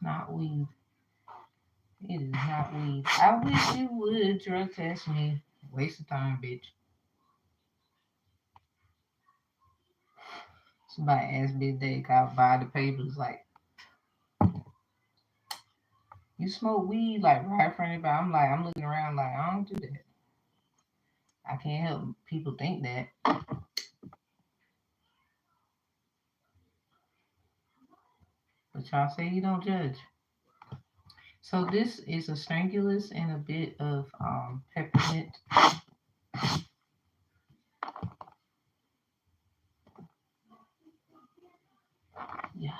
not weed. It is not weed. I wish you would drug test me. Waste of time, bitch. Somebody asked me today, got buy the papers like, you smoke weed like right in front of everybody. I'm like, I'm looking around like, I don't do that. I can't help people think that. But y'all say you don't judge. So this is a strangulus and a bit of peppermint. Yeah.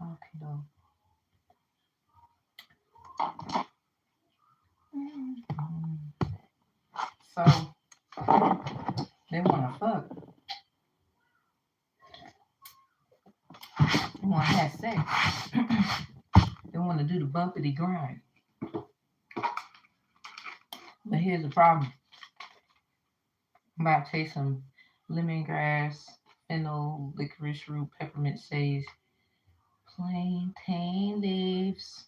Okay, though. So they want to fuck. They want to have sex. They want to do the bumpity grind. But here's the problem. I'm about to take some lemongrass, fennel, licorice root, peppermint sage, plantain leaves,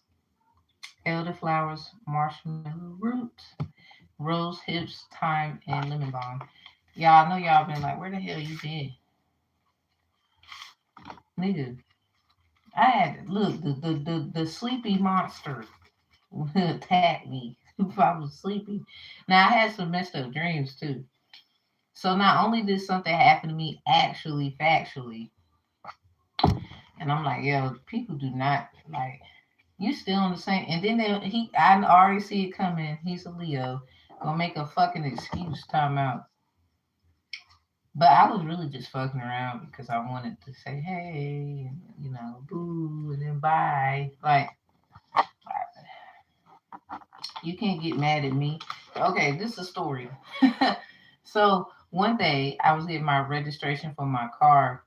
elderflowers, marshmallow root, rose hips, thyme, and lemon balm. Y'all know y'all been like, where the hell you been? Nigga, I had look the sleepy monster attack me if I was sleepy. Now I had some messed up dreams too. So not only did something happen to me actually factually, and I'm like, yo, people do not like you still on the same. And then I already see it coming. He's a Leo, gonna make a fucking excuse time out. But I was really just fucking around because I wanted to say hey, and, boo, and then bye. Like you can't get mad at me. Okay, this is a story. So one day I was getting my registration for my car,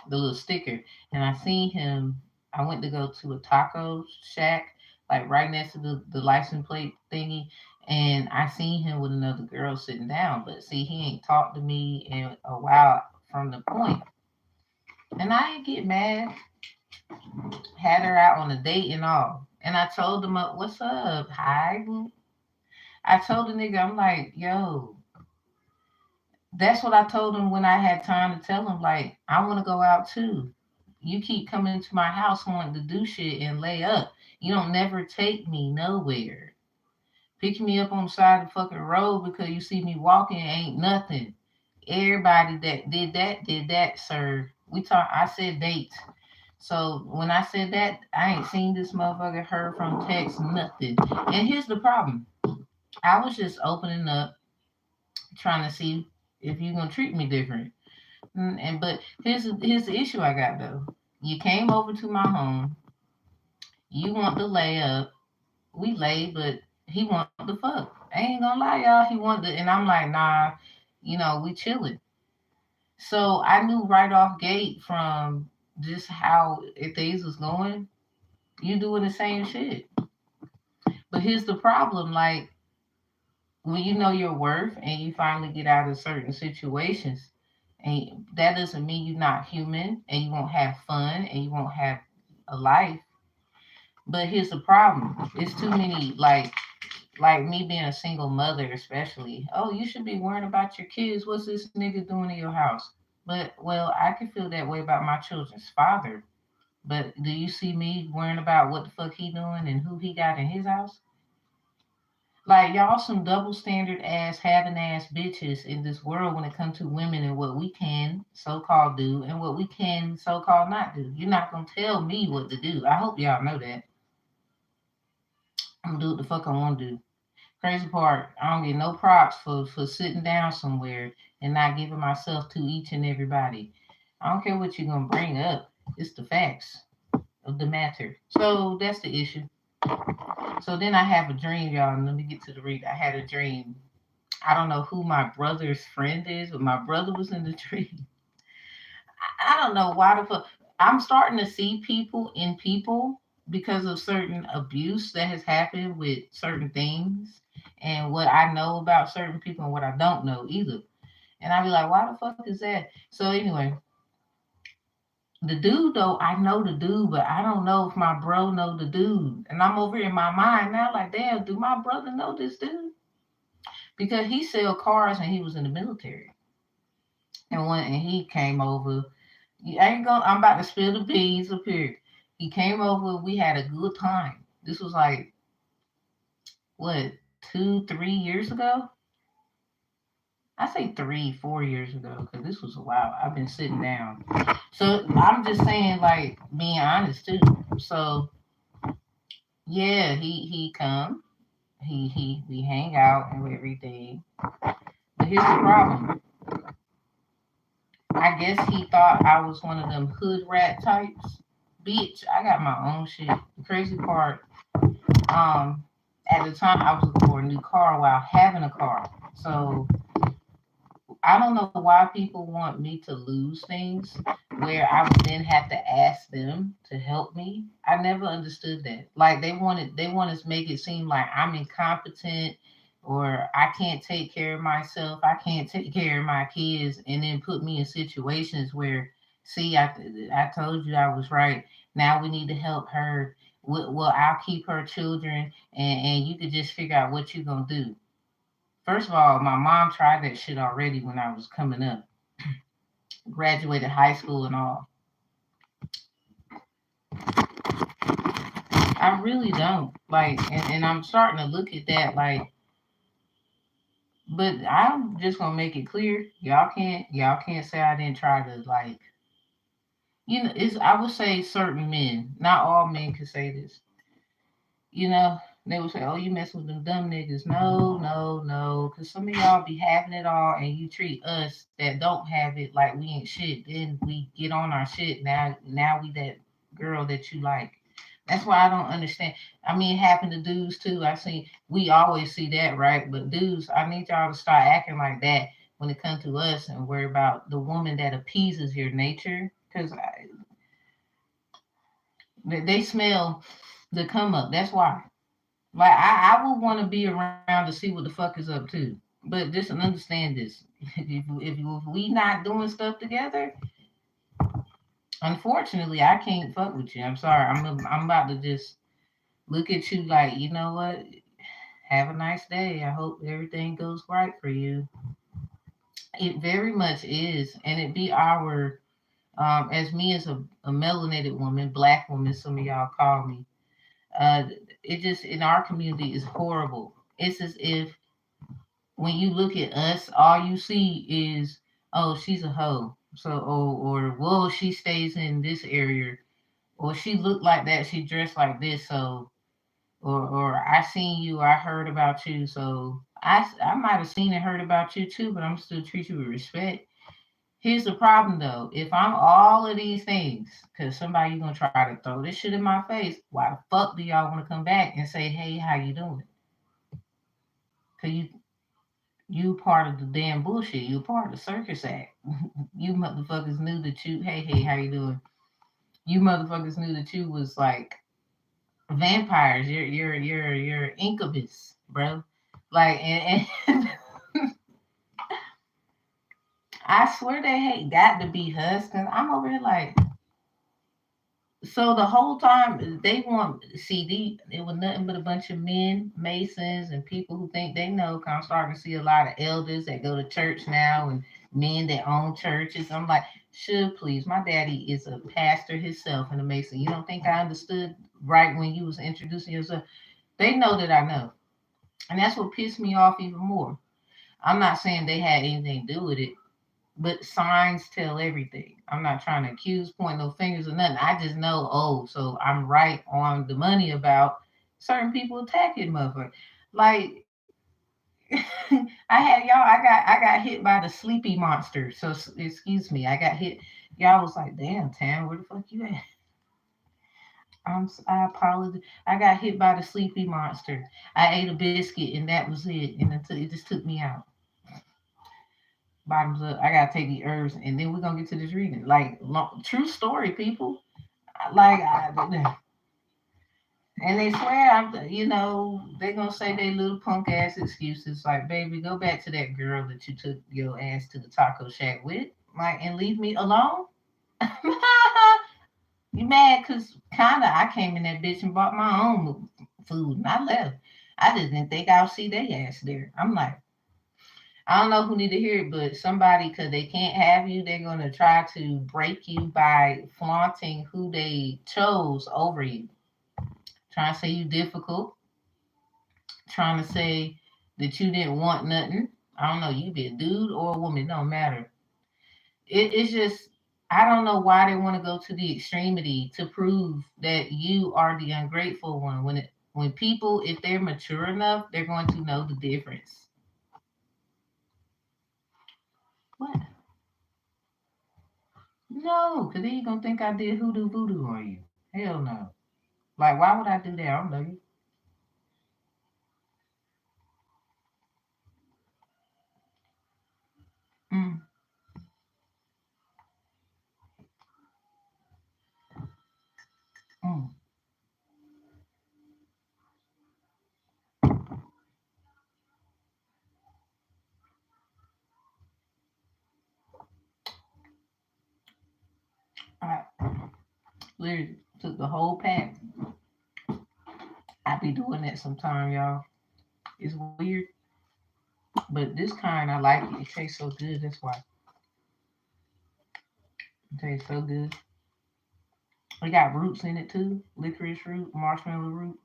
the little sticker, and I seen him. I went to go to a taco shack, like right next to the license plate thingy, and I seen him with another girl sitting down. But see, he ain't talked to me in a while from the point. And I didn't get mad. Had her out on a date and all. And I told him, what's up? Hi. I told the nigga, I'm like, yo, that's what I told him when I had time to tell him, like, I want to go out too. You keep coming to my house wanting to do shit and lay up. You don't never take me nowhere. Picking me up on the side of the fucking road because you see me walking ain't nothing. Everybody that did that, sir. I said dates. So when I said that, I ain't seen this motherfucker, heard from text, nothing. And here's the problem. I was just opening up, trying to see if you're gonna treat me different. But here's the issue I got though. You came over to my home. You want to lay up. We lay, but he want the fuck. I ain't gonna lie, y'all. He wanted, and I'm like, nah. We chilling. So I knew right off gate from just how things was going. You doing the same shit. But here's the problem, like when you know your worth and you finally get out of certain situations, and that doesn't mean you're not human and you won't have fun and you won't have a life. But here's the problem. It's too many like me being a single mother especially. Oh, you should be worrying about your kids. What's this nigga doing in your house? But well, I can feel that way about my children's father. But do you see me worrying about what the fuck he doing and who he got in his house? Like y'all some double standard ass having ass bitches in this world when it comes to women and what we can so called do and what we can so called not do. You're not gonna tell me what to do. I hope y'all know that. I'm gonna do what the fuck I wanna do. Crazy part, I don't get no props for sitting down somewhere and not giving myself to each and everybody. I don't care what you're gonna bring up. It's the facts of the matter. So that's the issue. So then I have a dream, y'all. And let me get to the read. I had a dream. I don't know who my brother's friend is, but my brother was in the dream. I don't know why the fuck. I'm starting to see people in people because of certain abuse that has happened with certain things and what I know about certain people and what I don't know either. And I be like, why the fuck is that? So anyway, the dude though, I know the dude, but I don't know if my bro know the dude. And I'm over in my mind now, like, damn, do my brother know this dude? Because he sell cars and he was in the military. And he came over, you ain't gonna. I'm about to spill the beans up here. He came over. We had a good time. This was like what 2, 3 years ago. I say 3, 4 years ago because this was a while. I've been sitting down. So I'm just saying, like being honest too. So yeah, he come. He we hang out and everything. But here's the problem. I guess he thought I was one of them hood rat types. Bitch, I got my own shit. The crazy part, um, at the time I was looking for a new car while having a car. So I don't know why people want me to lose things where I would then have to ask them to help me. I never understood that. Like they want to make it seem like I'm incompetent or I can't take care of myself. I can't take care of my kids and then put me in situations where see I told you I was right. Now we need to help her. Well, I'll keep her children and you could just figure out what you're going to do. First of all, my mom tried that shit already when I was coming up, graduated high school and all. I really don't like, and I'm starting to look at that like, but I'm just gonna make it clear, y'all can't say I didn't try to like, it's I would say certain men, not all men can say this. you know, they would say, "Oh, you mess with them dumb niggas." No, no, no, because some of y'all be having it all, and you treat us that don't have it like we ain't shit. Then we get on our shit. Now we that girl that you like. That's why I don't understand. I mean, it happened to dudes too. I see we always see that, right? But dudes, I need y'all to start acting like that when it comes to us and worry about the woman that appeases your nature, because they smell the come up. That's why. Like I would want to be around to see what the fuck is up too. But just understand this: if we not doing stuff together, unfortunately, I can't fuck with you. I'm sorry. I'm about to just look at you like, you know what? Have a nice day. I hope everything goes right for you. It very much is, and it be our as me as a melanated woman, black woman. Some of y'all call me. Uh, it just in our community is horrible. It's as if when you look at us, all you see is, oh, she's a hoe. So, or well, she stays in this area, or she looked like that, she dressed like this. So, or I seen you, I heard about you. So, I might have seen and heard about you too, but I'm still treat you with respect. Here's the problem though. If I'm all of these things, because somebody gonna try to throw this shit in my face, why the fuck do y'all want to come back and say, hey, how you doing? Cause you part of the damn bullshit. You part of the circus act. You motherfuckers knew that you. Hey, how you doing? You motherfuckers knew that you was like vampires. You're incubus, bro. Like and I swear they hate got to be husbands. I'm over here like. So the whole time they want CD, it was nothing but a bunch of men, masons, and people who think they know. Cause I'm starting to see a lot of elders that go to church now and men that own churches. I'm like, should please, my daddy is a pastor himself and a mason. You don't think I understood right when you was introducing yourself? They know that I know, and that's what pissed me off even more. I'm not saying they had anything to do with it, but signs tell everything. I'm not trying to accuse, point no fingers or nothing. I just know, oh, so I'm right on the money about certain people attacking motherfucker. Like I had y'all, I got hit by the sleepy monster. So excuse me, I got hit. Y'all was like, damn, Tam, where the fuck you at? I apologize. I got hit by the sleepy monster. I ate a biscuit and that was it. And it just took me out. Bottoms up. I gotta take the herbs, and then we're gonna get to this reading. Like true story, people. Like, and they swear they're gonna say they little punk ass excuses. Like, baby, go back to that girl that you took your ass to the taco shack with, like, and leave me alone. You mad? Cause kinda, I came in that bitch and bought my own food, and I left. I just didn't think I'll see their ass there. I'm like, I don't know who need to hear it, but somebody, because they can't have you, they're going to try to break you by flaunting who they chose over you. Trying to say you difficult, trying to say that you didn't want nothing. I don't know, you be a dude or a woman, it don't matter. It's just, I don't know why they want to go to the extremity to prove that you are the ungrateful one. When people, if they're mature enough, they're going to know the difference. What? No, because then you're going to think I did hoodoo voodoo on you. Hell no. Like, why would I do that? I don't know you. Mm, mm. I literally took the whole pack. I be doing that sometime, y'all. It's weird, but this kind I like it. It tastes so good. That's why it tastes so good. We got roots in it too: licorice root, marshmallow root,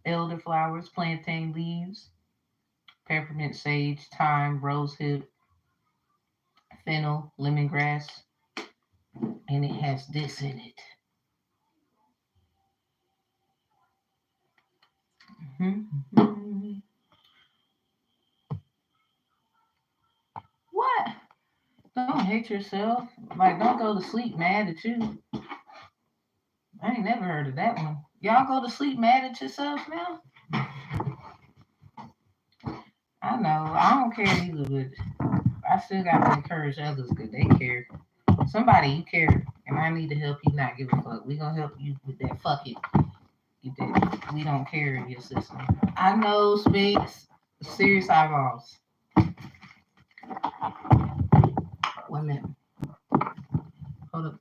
elderflowers, plantain leaves, peppermint, sage, thyme, rosehip, fennel, lemongrass, and it has this in it. Mhm. What? Don't hate yourself. Like, don't go to sleep mad at you. I ain't never heard of that one. Y'all go to sleep mad at yourself now? I know. I don't care either, but I still got to encourage others because they care. Somebody, you care, and I need to help you not give a fuck. We gonna help you with that fuck it. Get that we don't care in your system. I know, Spinks. Serious eyeballs. Wait a minute. Hold up.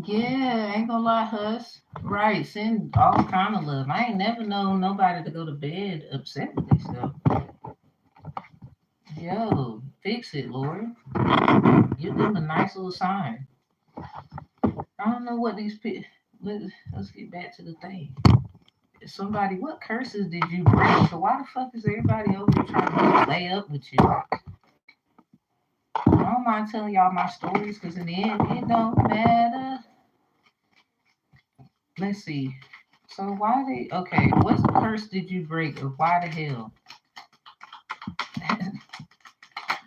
Yeah, ain't gonna lie, Hus. Right, send all kind of love. I ain't never known nobody to go to bed upset with themselves. Yo, fix it, Lord. Give them a nice little sign. I don't know what these people. Let's get back to the thing. Somebody, what curses did you break? So why the fuck is everybody over here trying to lay up with you? I don't mind telling y'all my stories because in the end, it don't matter. Let's see. So why they okay? What curse did you break, or why the hell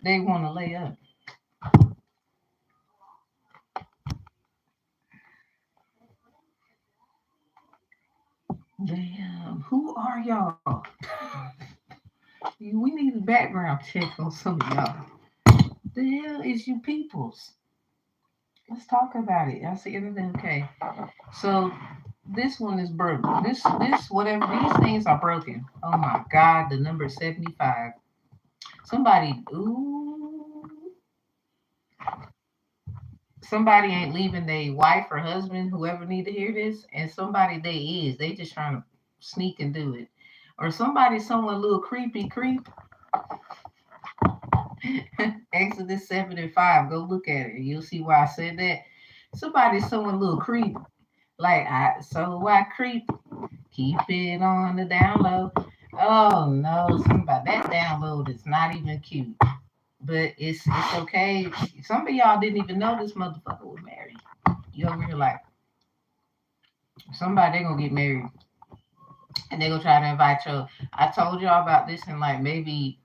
they want to lay up? Damn, who are y'all? We need a background check on some of y'all. The hell is you peoples? Let's talk about it. I see everything okay. So this one is broken. This whatever these things are broken. Oh my god, the number 75. Somebody ooh somebody ain't leaving their wife or husband, whoever need to hear this, and somebody they is. They just trying to sneak and do it. Or somebody someone a little creepy creep. Exodus 7 and 5. Go look at it. You'll see why I said that. Somebody someone a little creep. Like I so I creep. Keep it on the down low. Oh no, somebody that download is not even cute. But it's okay. Some of y'all didn't even know this motherfucker was married. You over here like somebody they gonna get married and they gonna try to invite you. I told y'all about this in like maybe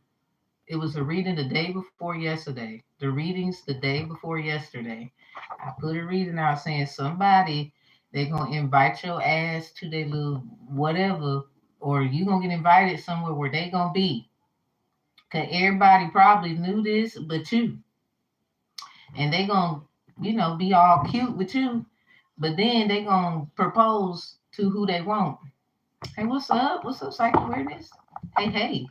it was a reading the day before yesterday. The readings the day before yesterday. I put a reading out saying somebody they gonna invite your ass to their little whatever, or you gonna get invited somewhere where they gonna be. Cause everybody probably knew this, but you, and they gonna, be all cute with you, but then they gonna propose to who they want. Hey, what's up? What's up, psych awareness? Hey, hey.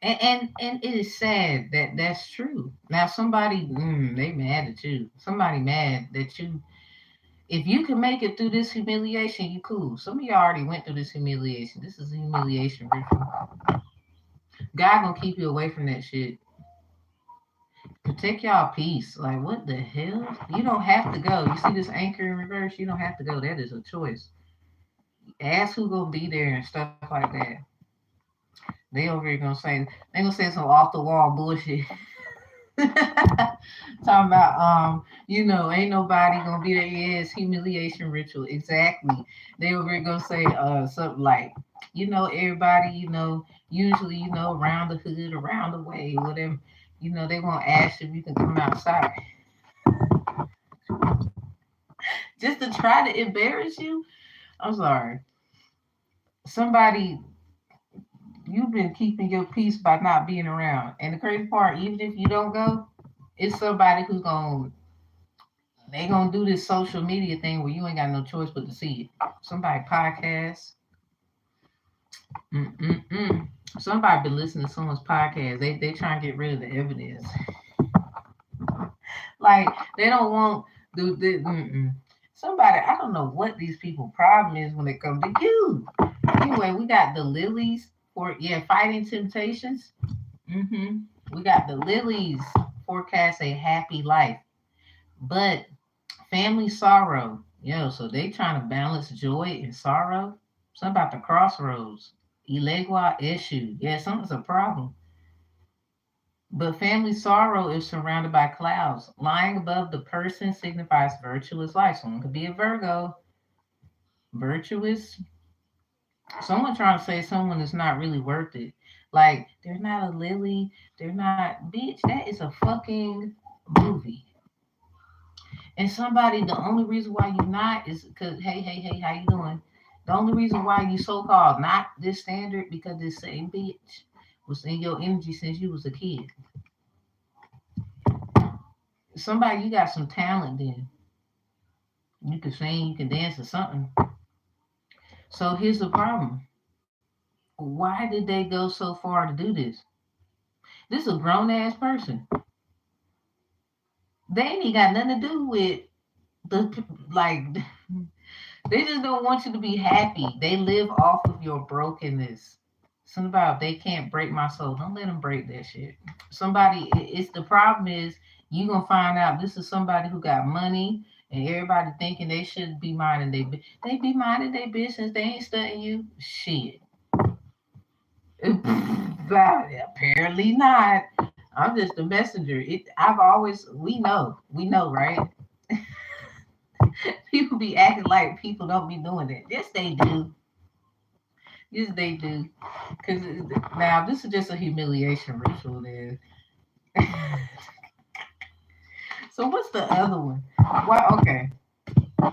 And it is sad that that's true. Now somebody, they mad at you. Somebody mad that you. If you can make it through this humiliation, you cool. Some of y'all already went through this humiliation. This is a humiliation ritual. God gonna keep you away from that shit. Protect y'all peace. Like what the hell? You don't have to go. You see this anchor in reverse? You don't have to go. That is a choice. Ask who gonna be there and stuff like that. They over here they gonna say some off the wall bullshit. Talking about ain't nobody gonna be there. Yeah, it's humiliation ritual. Exactly. They over here gonna say something like, everybody, usually, around the hood, around the way, whatever, they gonna ask if you can come outside. Just to try to embarrass you. I'm sorry. Somebody, you've been keeping your peace by not being around. And the crazy part, even if you don't go, it's somebody who's gonna they gonna do this social media thing where you ain't got no choice but to see it. Somebody podcast. Mm-mm-mm. Somebody been listening to someone's podcast. They trying to get rid of the evidence. Like they don't want the somebody. I don't know what these people problem is when it comes to you. Anyway, we got the lilies for fighting temptations. We got the lilies forecast a happy life, but family sorrow. So they trying to balance joy and sorrow. Something about the crossroads. Ilegua issue. Yeah, something's a problem. But family sorrow is surrounded by clouds. Lying above the person signifies virtuous life. Someone could be a Virgo. Virtuous. Someone trying to say someone is not really worth it. Like, they're not a lily. They're not. Bitch, that is a fucking movie. And somebody, the only reason why you not is because, hey, how you doing? The only reason why you so-called not this standard because this same bitch was in your energy since you was a kid. Somebody, you got some talent then. You can sing, you can dance or something. So here's the problem. Why did they go so far to do this? This is a grown ass person. They ain't got nothing to do with the like they just don't want you to be happy. They live off of your brokenness. Something about they can't break my soul. Don't let them break that shit. Somebody, it's the problem is you gonna find out this is somebody who got money and everybody thinking they should be minding they be minding their business. They ain't studying you. Shit. Apparently not. I'm just a messenger. We know, right? People be acting like people don't be doing it. Yes, they do. Yes, they do. Because now this is just a humiliation ritual. There. So what's the other one? Well, okay, I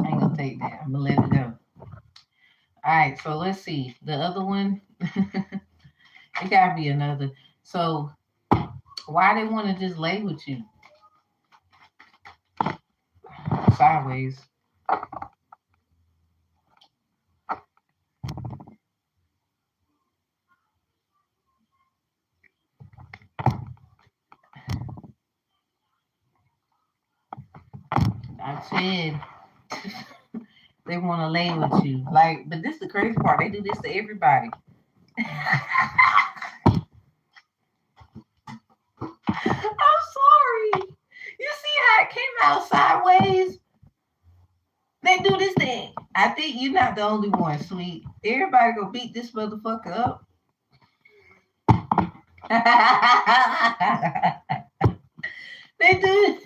ain't gonna take that. I'm gonna let it go. All right. So let's see. The other one. It gotta be another. So why they want to just lay with you sideways? I said they want to lay with you. Like, but this is the crazy part. They do this to everybody. I'm sorry. You see how it came out sideways? They do this thing. I think you're not the only one, sweet. Everybody gonna beat this motherfucker up. They do.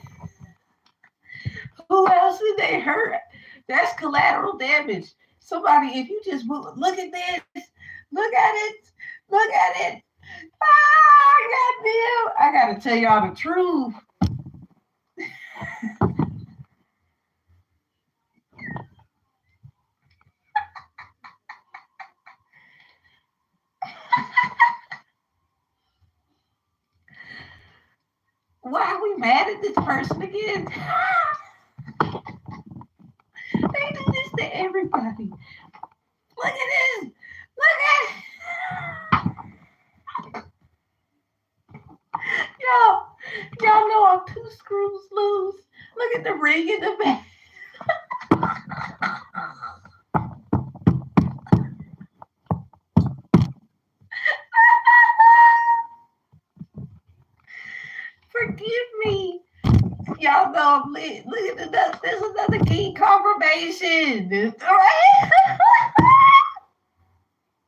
Who else did they hurt? That's collateral damage. Somebody, if you just look at this, look at it, look at it. Ah, goddamn! I gotta tell y'all the truth. at this person again. They do this to everybody. Look at this. Look at it. Y'all know I'm 2 screws loose. Look at the ring in the back. Forgive me. Y'all know I'm lit. Look at the dust. There's another key confirmation. Right?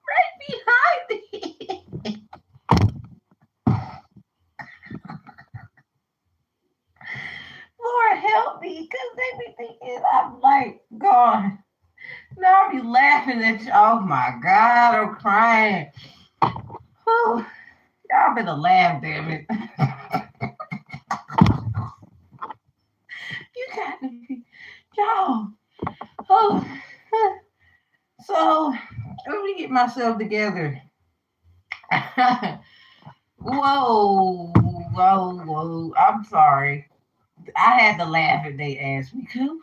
Right behind it. Lord help me, because they be thinking I'm like gone. Now I be laughing at you. Oh my God, I'm crying. Whew. Y'all better laugh, damn it. You got to be, y'all. Oh. So, let me get myself together. Whoa. I'm sorry. I had to laugh if they asked me to.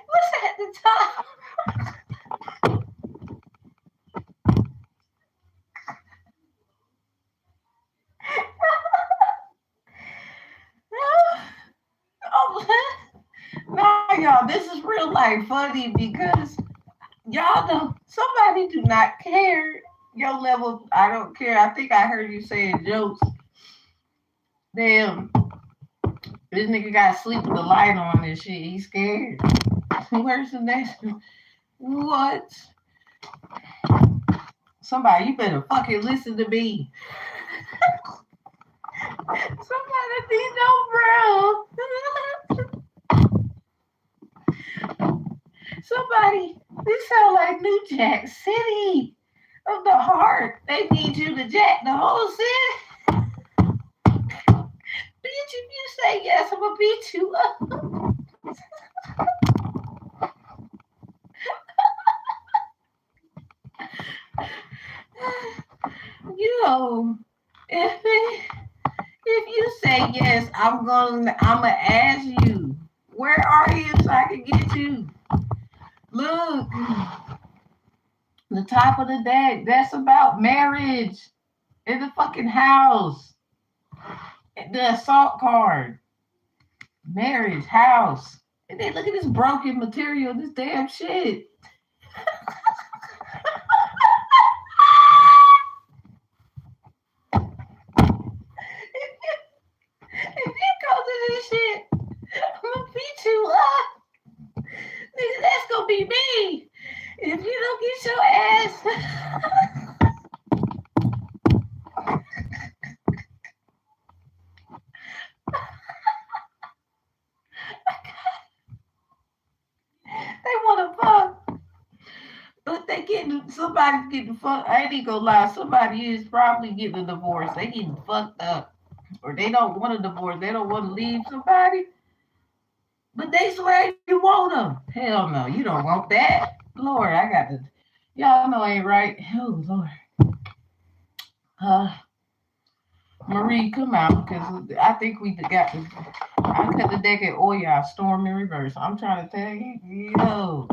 What's at the top? Oh, no, y'all, this is real life funny because y'all don't, somebody do not care your level. I don't care. I think I heard you saying jokes. Damn, this nigga got to sleep with the light on and shit. He's scared. Where's the next? What? Somebody, you better fucking listen to me. Somebody need no bro. Somebody, this sound like New Jack City of the heart. They need you to jack the whole city. Bitch, if you say yes, I'm gonna beat you up. You know, if you say yes, I'ma ask you, where are you so I can get you? Look, the top of the deck, that's about marriage in the fucking house. The assault card. Marriage, house. And then look at this broken material, this damn shit. If you go to this shit, I'm gonna beat you up. Nigga, that's gonna be me. If you don't get your ass. They wanna fuck. But they somebody's getting fucked. I ain't even gonna lie, somebody is probably getting a divorce. They getting fucked up. Or they don't want a divorce. They don't want to leave somebody. But they swear you want them. Hell no, you don't want that. Lord, I got to. Y'all know I ain't right. Oh, Lord. Marie, come out because I think we got to. I cut the deck at Oya, storm in reverse. I'm trying to tell you, yo,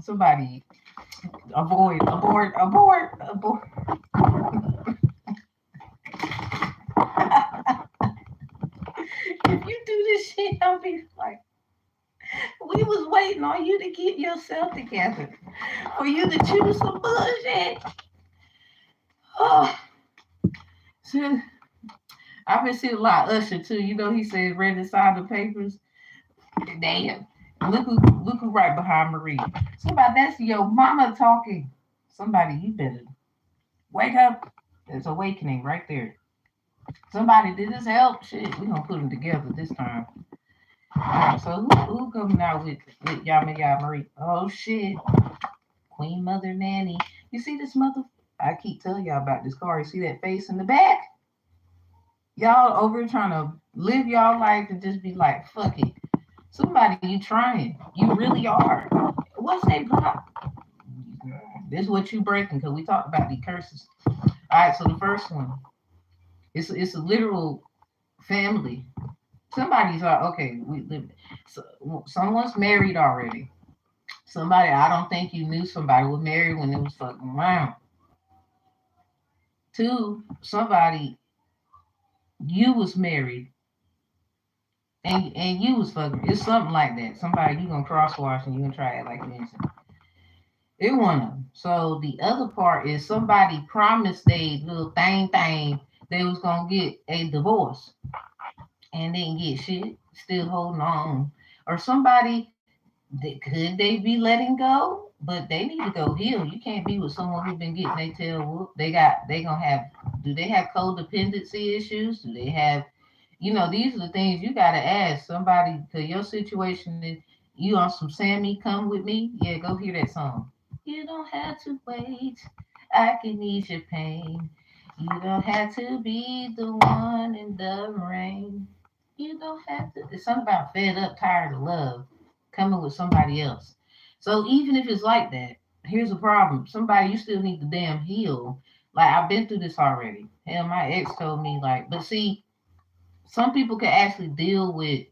somebody abort. If you do this shit, I'll be like, we was waiting on you to get yourself together. For you to choose some bullshit. Oh, so, I've been seeing a lot of Usher too. You know, he said read inside the papers. Damn. Look who right behind Marie. Somebody, that's your mama talking. Somebody, you better wake up. There's awakening right there. Somebody, did this help? Shit, we're gonna put them together this time. Alright, so who coming out with Yama Marie? Oh shit. Queen Mother Nanny. You see this mother? I keep telling y'all about this car. You see that face in the back? Y'all over trying to live y'all life and just be like, fuck it. Somebody, you trying. You really are. What's that block? This is what you breaking because we talked about these curses. All right, so the first one, it's a literal family. Somebody's like, okay, we live. So, someone's married already. Somebody, I don't think you knew somebody was married when it was fucking around. Two, somebody you was married and you was fucking. It's something like that. Somebody you gonna crosswatch and you gonna try it like this. It one of them. So the other part is somebody promised they little thing they was gonna get a divorce and didn't get shit, still holding on. Or somebody could they be letting go, but they need to go heal. You can't be with someone who's been getting their tail whooped. They gonna have, do they have codependency issues? Do they have, these are the things you gotta ask somebody, because your situation is, you on some Sammy come with me? Yeah, go hear that song. You don't have to wait. I can ease your pain. You don't have to be the one in the rain. You don't have to. It's something about fed up, tired of love, coming with somebody else. So even if it's like that, here's a problem. Somebody you still need to damn heal. Like I've been through this already. Hell, my ex told me like, but see, some people can actually deal with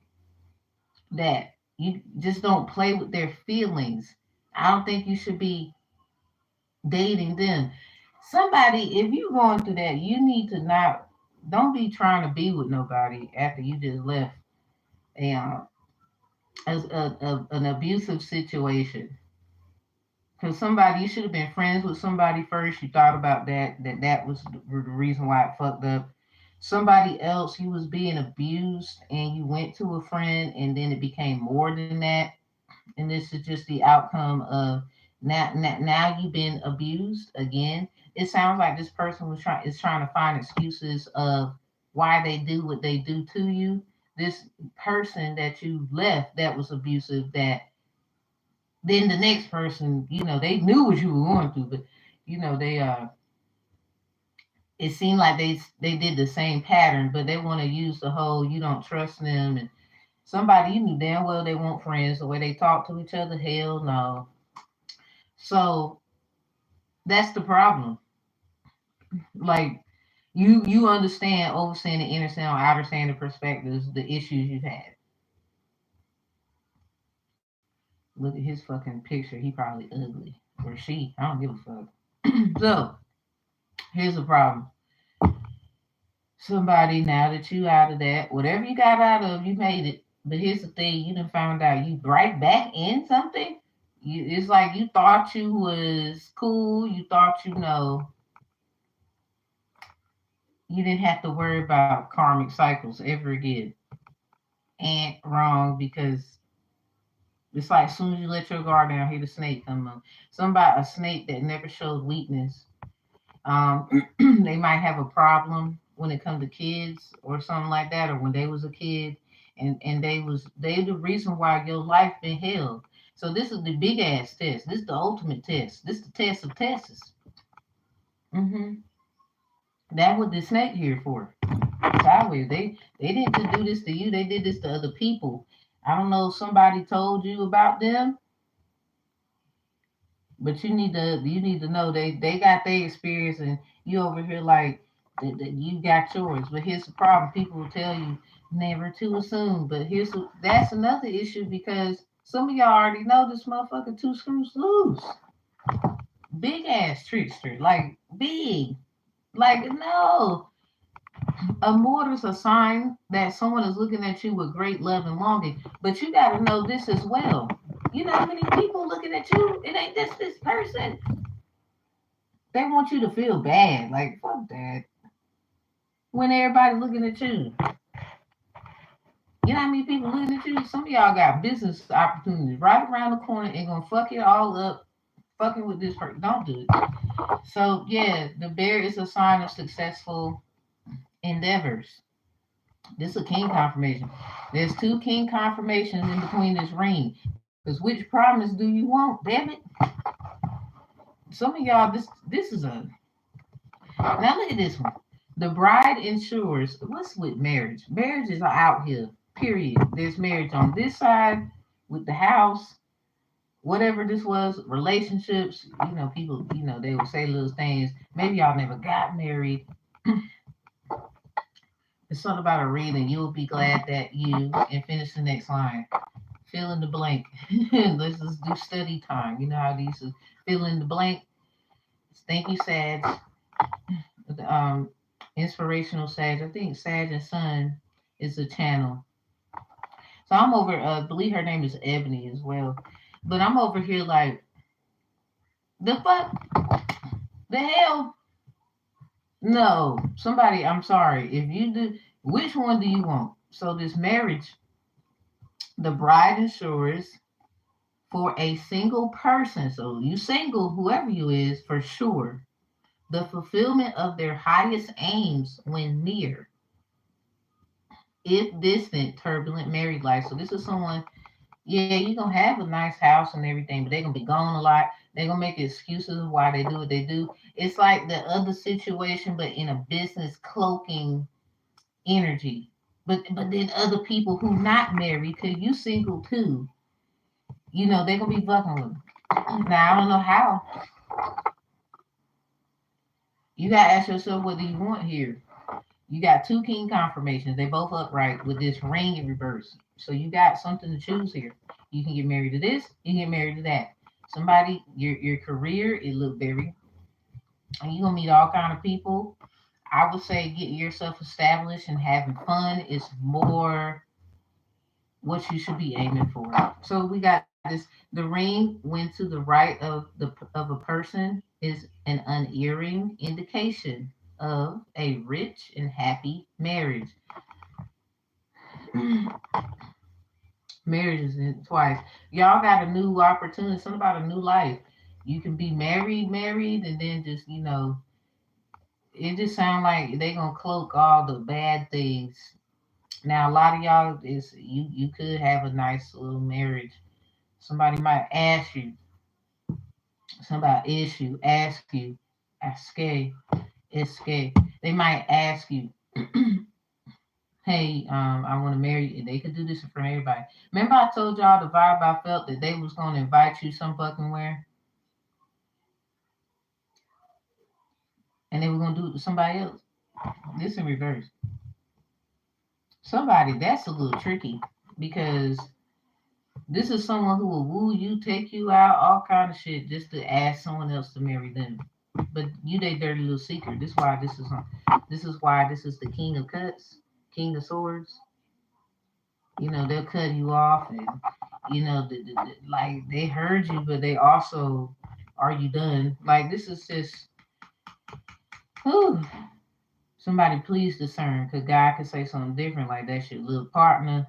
that. You just don't play with their feelings. I don't think you should be dating them. Somebody, if you're going through that, you need to not, don't be trying to be with nobody after you just left a, an abusive situation. Because somebody, you should have been friends with somebody first. You thought about that was the reason why it fucked up. Somebody else, you was being abused and you went to a friend and then it became more than that. And this is just the outcome of now you've been abused again. It sounds like this person is trying to find excuses of why they do what they do to you. This person that you left that was abusive, that then the next person, they knew what you were going through, but they it seemed like they did the same pattern, but they want to use the whole you don't trust them, and somebody you knew damn well they weren't friends. The way they talk to each other, hell no. So that's the problem. Like you understand overstanding, inner sound, outer standing perspectives, the issues you've had. Look at his fucking picture. He probably ugly. Or she. I don't give a fuck. So here's the problem. Somebody, now that you out of that, whatever you got out of, you made it. But here's the thing, you done found out you right back in something. It's like you thought you was cool. You thought you didn't have to worry about karmic cycles ever again. And wrong, because it's like as soon as you let your guard down, here the snake come up. Somebody, a snake that never showed weakness. They might have a problem when it comes to kids or something like that, or when they was a kid, and they the reason why your life been held. So this is the big ass test. This is the ultimate test. This is the test of tests. Mm-hmm. That what the snake here for. Sideways. They didn't do this to you. They did this to other people. I don't know if somebody told you about them, but you need to know they got their experience, and you over here like that you got yours. But here's the problem: people will tell you never to assume. But that's another issue, because some of y'all already know this motherfucker two screws loose, big ass trickster, like big, like no. A mortar's a sign that someone is looking at you with great love and longing. But you got to know this as well. You know how many people looking at you? It ain't just this person. They want you to feel bad. Like, fuck that. When everybody looking at you. You know how many people looking at you? Some of y'all got business opportunities right around the corner and gonna fuck it all up fucking with this person. Don't do it. So yeah, the bear is a sign of successful endeavors. This is a king confirmation. There's two king confirmations in between this ring. Because which promise do you want? Damn it. Some of y'all, this is a, now look at this one. The bride ensures, what's with marriage? Marriage is out here, period. There's marriage on this side with the house. whatever this was, relationships, people, they would say little things. Maybe y'all never got married. It's something about a reading. You'll be glad that you, and finish the next line. Fill in the blank. Let's just do study time. You know how these is fill in the blank. Thank you, Sag. Um, inspirational Sag. I think Sag and Sun is a channel. So I'm over. I believe her name is Ebony as well. But I'm over here like the fuck, the hell. No, somebody. I'm sorry. If you do, which one do you want? So this marriage, the bride ensures for a single person. So you single, whoever you is, for sure. The fulfillment of their highest aims when near, if distant, turbulent married life. So this is someone, yeah, you're gonna have a nice house and everything, but they're gonna be gone a lot. They're gonna make excuses of why they do what they do. It's like the other situation, but in a business cloaking energy. But then other people who not married, cause you single too, they're gonna be fucking with them. Now I don't know how. You gotta ask yourself, what do you want here? You got two king confirmations. They both upright with this ring in reverse. So you got something to choose here. You can get married to this. You can get married to that. Somebody, your career, it look very. And you gonna meet all kind of people. I would say getting yourself established and having fun is more what you should be aiming for. So we got this. The ring went to the right of a person is an unerring indication of a rich and happy marriage. Marriages twice. Y'all got a new opportunity, something about a new life. You can be married, and then just, it just sounds like they gonna cloak all the bad things. Now, a lot of y'all is you could have a nice little marriage. Somebody might ask you, somebody ask you, escape. They might ask you, hey, I want to marry you. They could do this in front of everybody. Remember I told y'all the vibe I felt that they was going to invite you some fucking where, and they were going to do it to somebody else. This in reverse. Somebody, that's a little tricky because this is someone who will woo you, take you out, all kind of shit, just to ask someone else to marry them. But you they dirty little secret. This is why this is the king of cuts, king of swords. They'll cut you off, and like they heard you, but they also, are you done? Like this is just, whew, somebody please discern, because God could say something different, like that's your little partner.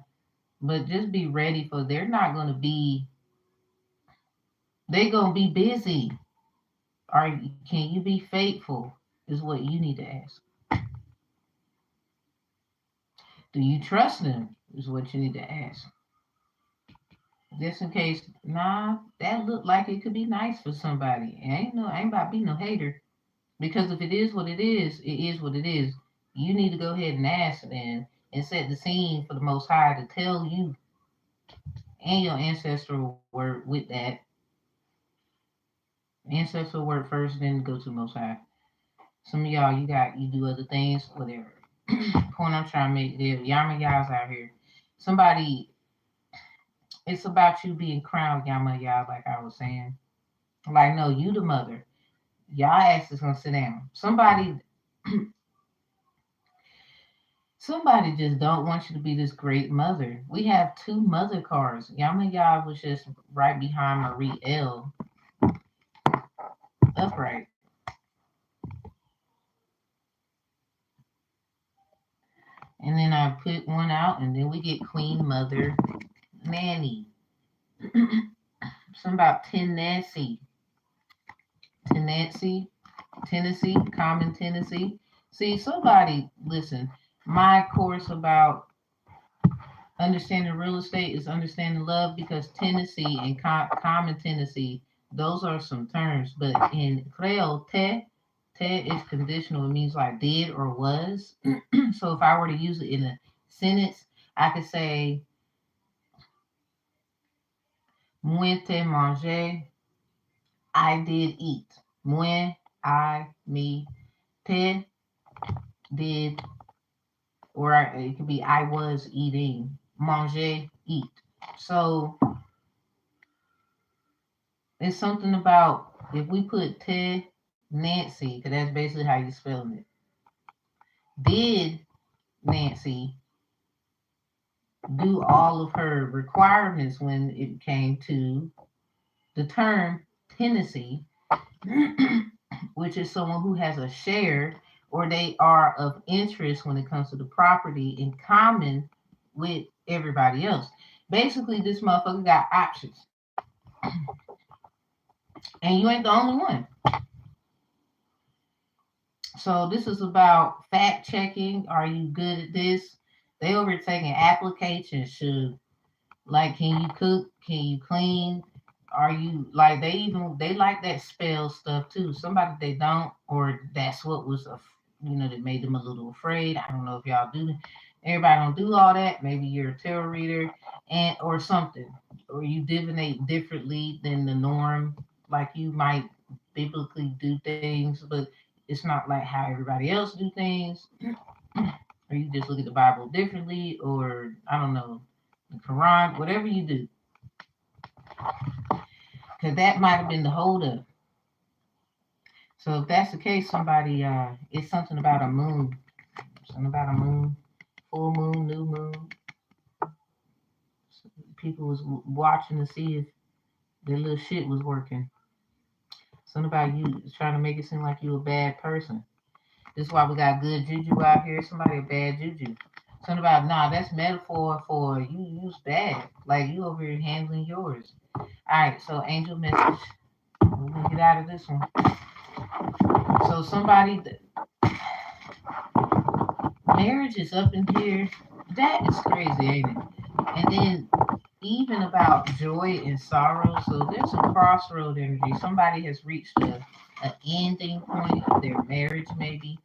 But just be ready for, they're not going to be, they're going to be busy. Can you be faithful is what you need to ask. Do you trust them is what you need to ask. Just in case, nah, that looked like it could be nice for somebody. I ain't about to be no hater. Because if it is what it is what it is. You need to go ahead and ask then and set the scene for the Most High to tell you and your ancestral word with that. Ancestral word first, then go to the Most High. Some of y'all, you do other things, whatever. Point I'm trying to make there. Yama y'all's out here. Somebody, it's about you being crowned, Yama y'all, like I was saying. Like, no, you the mother. Y'all ass is gonna sit down. Somebody just don't want you to be this great mother. We have two mother cards. Yama Yah was just right behind Marie L. Upright. And then I put one out, and then we get Queen Mother Nanny. Something about Tennessee. Common Tennessee. See, somebody, listen, my course about understanding real estate is understanding love, because Tennessee and common Tennessee, those are some terms. But in Creole, te is conditional. It means like did or was. So if I were to use it in a sentence, I could say Moi te manger. I did eat. Moi, I, me. Te did, or it could be I was eating. Manger, eat. So it's something about if we put te Nancy, because that's basically how you spelling it. Did Nancy do all of her requirements when it came to the term tenancy, which is someone who has a share or they are of interest when it comes to the property in common with everybody else. Basically, this motherfucker got options, and you ain't the only one. So this is about fact checking. Are you good at this? They over taking applications. Should like, can you cook? Can you clean? Are you like they like that spell stuff too. Somebody they don't, or that's what was that made them a little afraid. I don't know if y'all do. Everybody don't do all that. Maybe you're a tarot reader and or something, or you divinate differently than the norm. Like you might biblically do things, but it's not like how everybody else do things. Or you just look at the Bible differently, or I don't know, the Quran, whatever you do, because that might have been the holdup. So if that's the case, somebody, it's something about a moon, something about a moon, full moon, new moon. People was watching to see if their little shit was working. Something about you trying to make it seem like you a bad person. This is why we got good juju out here. Somebody a bad juju. Something about that's metaphor for you's bad. Like you over here handling yours. All right, so angel message. We're gonna get out of this one. So somebody, marriage is up in here. That is crazy, ain't it? And then even about joy and sorrow. So there's a crossroad energy. Somebody has reached a ending point of their marriage, maybe,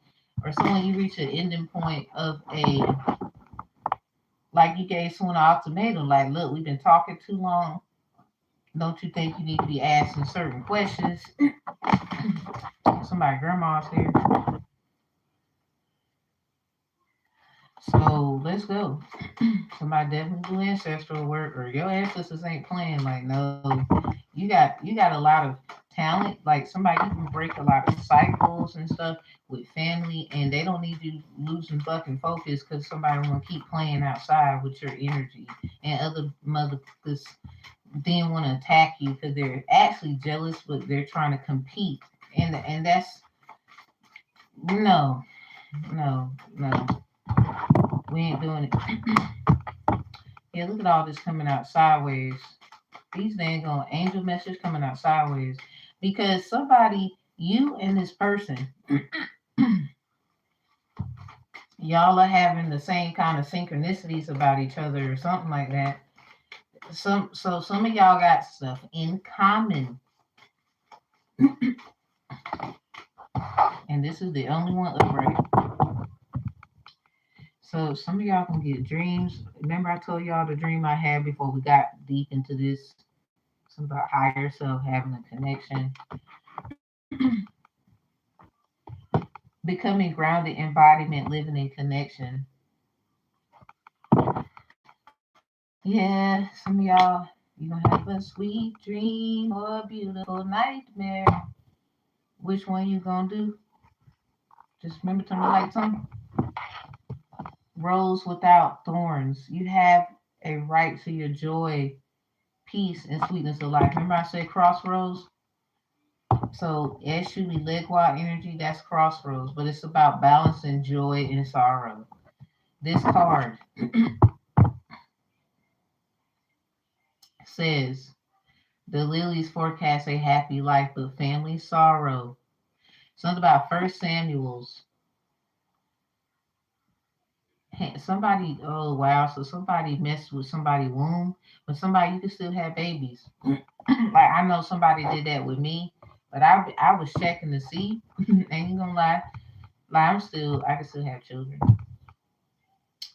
or someone you reach an ending point of like you gave someone an ultimatum. Like, look, we've been talking too long. Don't you think you need to be asking certain questions? Somebody, grandma's here. So let's go. Somebody definitely do ancestral work, or your ancestors ain't playing. Like, no, you got a lot of talent. Like somebody you can break a lot of cycles and stuff with family, and they don't need you losing fucking focus because somebody want to keep playing outside with your energy, and other motherfuckers then want to attack you because they're actually jealous, but they're trying to compete, and that's no, no, no. We ain't doing it. Yeah, look at all this coming out sideways. These dang on angel messages coming out sideways. Because somebody, you and this person, y'all are having the same kind of synchronicities about each other or something like that. Some of y'all got stuff in common. And this is the only one upright. So some of y'all can get dreams. Remember I told y'all the dream I had before we got deep into this? Something about higher self having a connection. Becoming grounded embodiment, living in connection. Yeah, some of y'all, you gonna have a sweet dream or a beautiful nightmare. Which one you gonna do? Just remember to me like something. Rose without thorns. You have a right to your joy, peace, and sweetness of life. Remember I said crossroads? So Eshu Legua energy, that's crossroads, but it's about balancing joy and sorrow. This card says the lilies forecast a happy life, but family sorrow. Something about First Samuel's. Somebody, oh wow, so somebody messed with somebody's womb, but somebody you can still have babies. Like I know somebody did that with me, but I was checking to see. Ain't gonna lie, like I can still have children.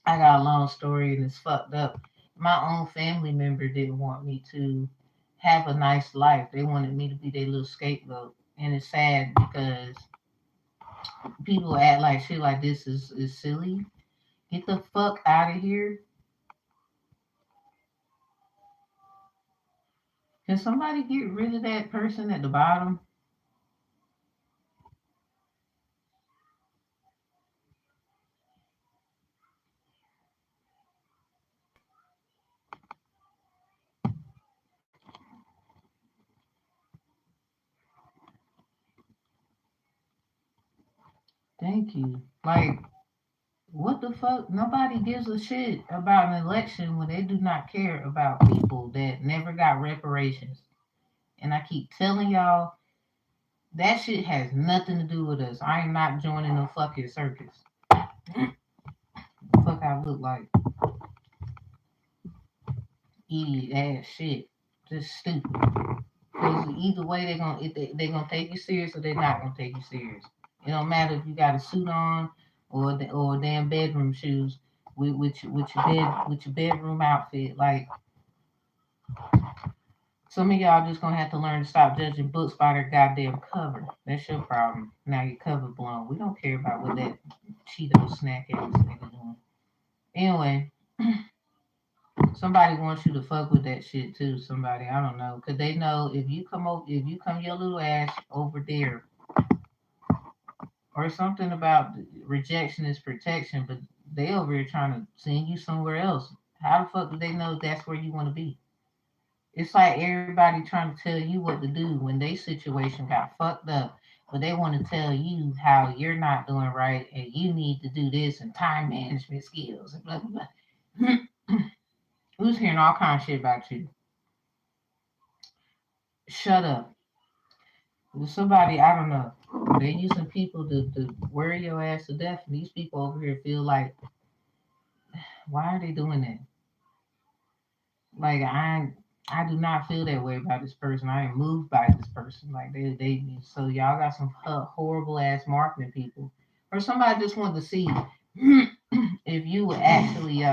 I got a long story and it's fucked up. My own family member didn't want me to have a nice life. They wanted me to be their little scapegoat. And it's sad because people act like shit like this is silly. Get the fuck out of here. Can somebody get rid of that person at the bottom? Thank you. Like, what the fuck? Nobody gives a shit about an election when they do not care about people that never got reparations. And I keep telling y'all, that shit has nothing to do with us. I am not joining no fucking circus. Fuck I look like idiot ass shit. Just stupid. Because either way they gonna take you serious or they're not gonna take you serious. It don't matter if you got a suit on or damn bedroom shoes with your bedroom outfit. Like, some of y'all just gonna have to learn to stop judging books by their goddamn cover. That's your problem. Now your cover blown. We don't care about what that Cheeto snack ass nigga doing. Anyway, somebody wants you to fuck with that shit too. Somebody, I don't know, cause they know if you come your little ass over there, or something about rejection is protection, but they over here trying to send you somewhere else. How the fuck do they know that's where you want to be? It's like everybody trying to tell you what to do when their situation got fucked up, but they want to tell you how you're not doing right and you need to do this and time management skills and blah blah blah. Who's hearing all kind of shit about you? Shut up. Somebody, I don't know. They're using people to worry your ass to death, and these people over here feel like, why are they doing that? Like, I do not feel that way about this person. I am moved by this person. Like, they so y'all got some horrible ass marketing people, or somebody just wanted to see if you would actually,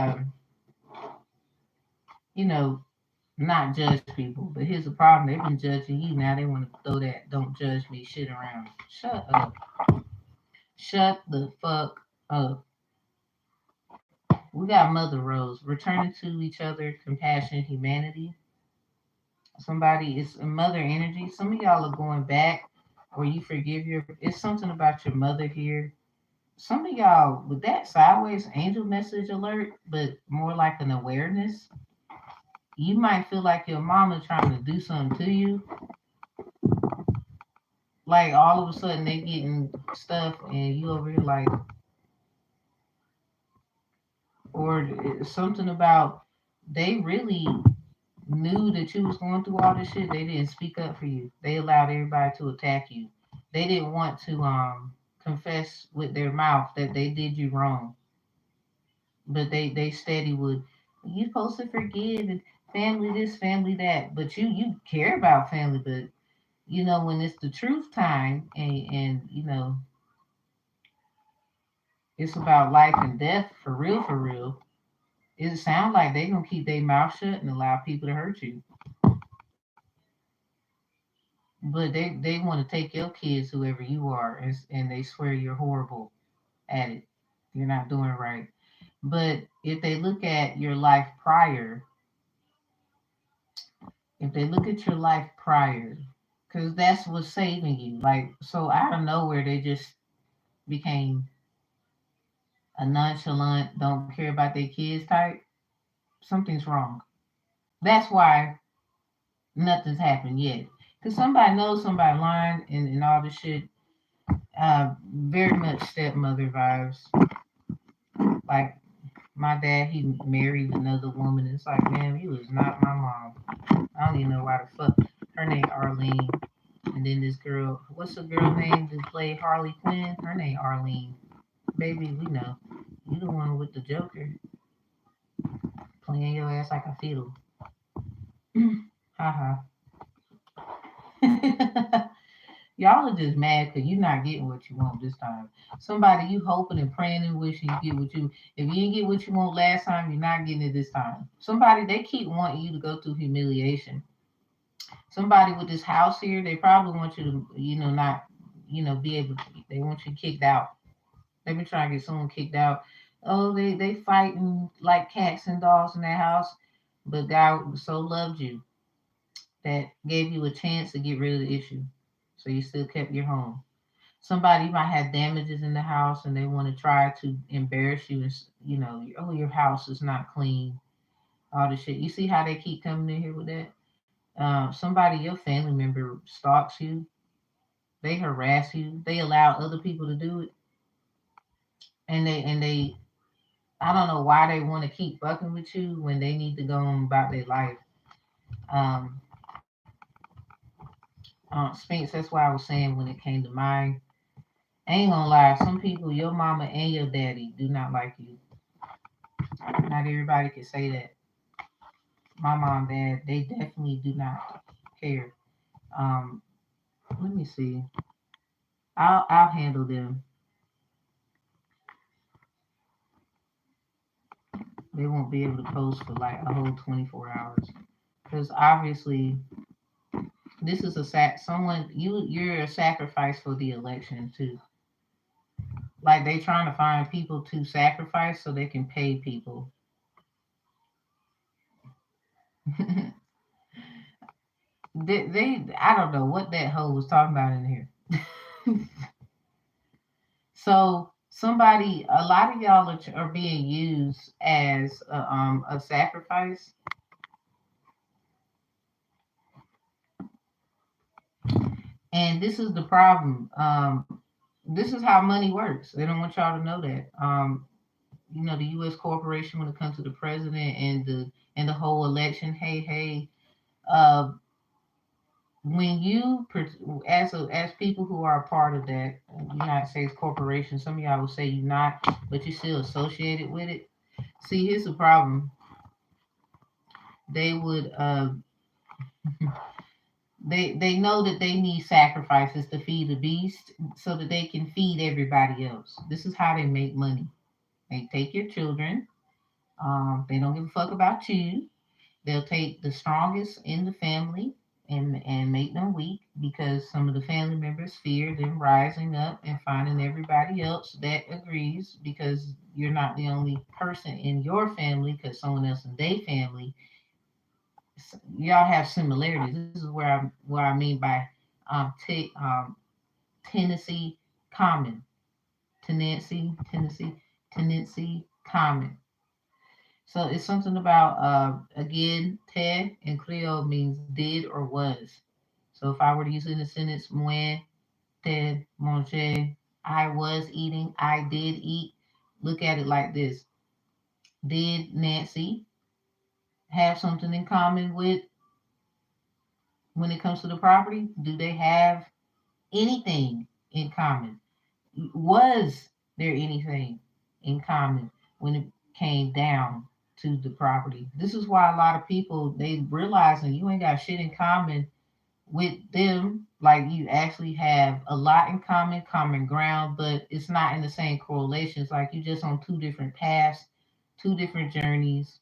you know, not judge people. But here's the problem: they've been judging you. Now they want to throw that "don't judge me" shit around. Shut up. Shut the fuck up. We got Mother Rose returning to each other, compassion, humanity. Somebody is a mother energy. Some of y'all are going back, or you forgive your. It's something about your mother here. Some of y'all with that sideways angel message alert, but more like an awareness. You might feel like your mama trying to do something to you. Like all of a sudden they getting stuff, and you over here like, or something about they really knew that you was going through all this shit. They didn't speak up for you. They allowed everybody to attack you. They didn't want to confess with their mouth that they did you wrong, but they steady would. You supposed to forgive and family this, family that. But you care about family, but when it's the truth time and it's about life and death for real. It sounds like they gonna keep their mouth shut and allow people to hurt you. But they want to take your kids, whoever you are, and they swear you're horrible at it. You're not doing right. But if they look at your life prior, if they look at your life prior, because that's what's saving you. Like, so out of nowhere, they just became a nonchalant, don't care about their kids type. Something's wrong. That's why nothing's happened yet. Because somebody knows somebody lying and all this shit. Very much stepmother vibes. Like, my dad, he married another woman. It's like, man, he was not my mom. I don't even know why the fuck. Her name Arlene. And then this girl, what's the girl name that played Harley Quinn? Her name Arlene. Baby, we know. You the one with the Joker playing your ass like a fiddle. Ha ha. Y'all are just mad because you're not getting what you want this time. Somebody you hoping and praying and wishing you get what you. If you didn't get what you want last time, you're not getting it this time. Somebody they keep wanting you to go through humiliation. Somebody with this house here, they probably want you to, not, be able to, they want you kicked out. They been trying to get someone kicked out. Oh, they fighting like cats and dogs in that house. But God so loved you that gave you a chance to get rid of the issue. So you still kept your home. Somebody might have damages in the house and they want to try to embarrass you and, oh, your house is not clean, all this shit. You see how they keep coming in here with that? Somebody, your family member stalks you, they harass you, they allow other people to do it, and they I don't know why they want to keep fucking with you when they need to go on about their life. Um, Sphinx, that's why I was saying when it came to mine, I ain't gonna lie, some people, your mama and your daddy, do not like you. Not everybody can say that. My mom, dad, they definitely do not care. Um, Let me see. I'll handle them. They won't be able to post for like a whole 24 hours because obviously this is a someone you're a sacrifice for the election too. Like they trying to find people to sacrifice so they can pay people. they I don't know what that hoe was talking about in here. So somebody, a lot of y'all are being used as a sacrifice, and this is the problem. This is how money works. They don't want y'all to know that. The U.S. corporation when it comes to the president and the whole election. Hey, hey. Uh, when you as people who are a part of that United States corporation, some of y'all will say you're not, but you're still associated with it. See, here's the problem. They would they know that they need sacrifices to feed the beast so that they can feed everybody else. This is how they make money. They take your children. They don't give a fuck about you. They'll take the strongest in the family and make them weak because some of the family members fear them rising up and finding everybody else that agrees because you're not the only person in your family because someone else in their family. Y'all have similarities. This is what I mean by tendency common, tendency common. So it's something about again, te in Creole means did or was. So if I were to use it in a sentence, moi te manger, I was eating, I did eat. Look at it like this: did Nancy have something in common with when it comes to the property? Do they have anything in common? Was there anything in common when it came down to the property? This is why a lot of people they realizing you ain't got shit in common with them. Like you actually have a lot in common ground, but it's not in the same correlations. Like you just on two different paths, two different journeys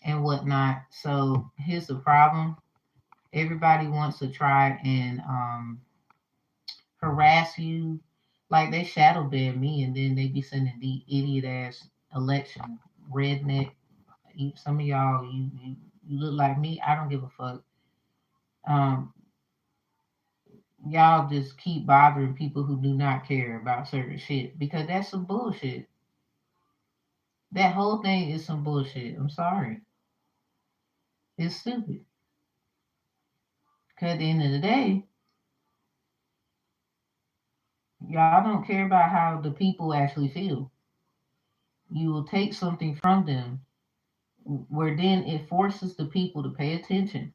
and whatnot. So here's the problem. Everybody wants to try and harass you. Like they shadow ban me, and then they be sending the idiot ass election redneck. Some of y'all, you look like me. I don't give a fuck. Um, y'all just keep bothering people who do not care about certain shit because that's some bullshit. That whole thing is some bullshit. I'm sorry. It's stupid. Cause at the end of the day, y'all don't care about how the people actually feel. You will take something from them where then it forces the people to pay attention.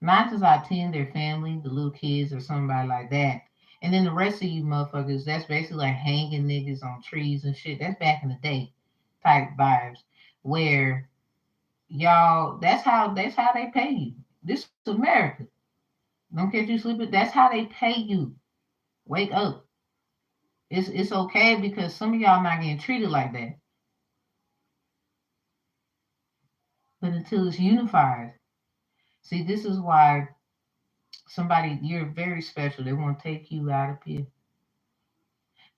Not just I attend their family, the little kids or somebody like that. And then the rest of you motherfuckers, that's basically like hanging niggas on trees and shit. That's back in the day type vibes. Where y'all that's how they pay you. This is America. Don't catch you sleeping. That's how they pay you. Wake up. It's okay because some of y'all not getting treated like that. But until it's unified, See, this is why somebody, you're very special. They want to take you out of here.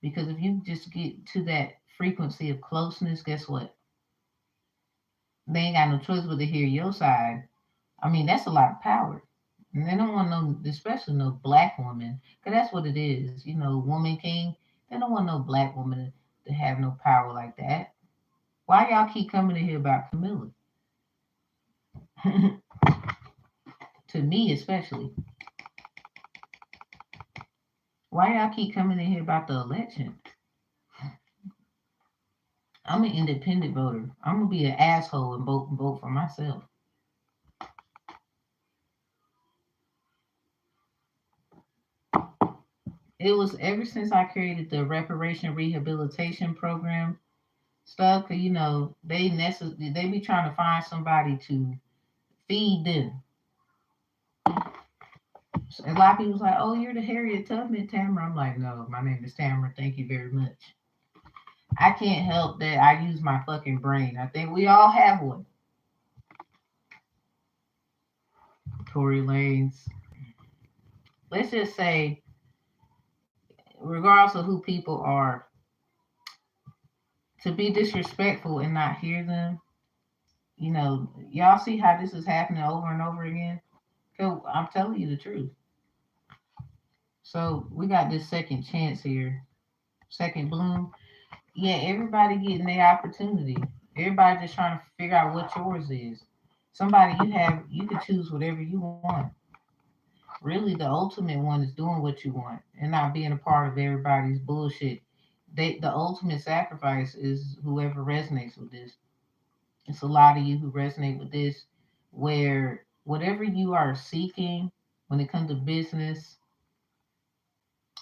Because if you just get to that frequency of closeness, guess what? They ain't got no choice but to hear your side. I mean, that's a lot of power. And they don't want no, especially no black woman, because that's what it is. You know, woman king. They don't want no black woman to have no power like that. Why y'all keep coming in here about Camilla? To me, especially. Why y'all keep coming in here about the election? I'm an independent voter. I'm gonna be an asshole and vote for myself. It was ever since I created the reparation rehabilitation program stuff. 'Cause, you know, they be trying to find somebody to feed them. So a lot of people's like, "Oh, you're the Harriet Tubman, Tamara." I'm like, "No, my name is Tamara. Thank you very much." I can't help that I use my fucking brain. I think we all have one. Tory Lanes. Let's just say, regardless of who people are, to be disrespectful and not hear them, you know, y'all see how this is happening over and over again? 'Cause I'm telling you the truth. So we got this second chance here, second bloom. Yeah, everybody getting their opportunity. Everybody just trying to figure out what yours is. Somebody you can choose whatever you want. Really, the ultimate one is doing what you want and not being a part of everybody's bullshit. The ultimate sacrifice is whoever resonates with this. It's a lot of you who resonate with this, where whatever you are seeking when it comes to business,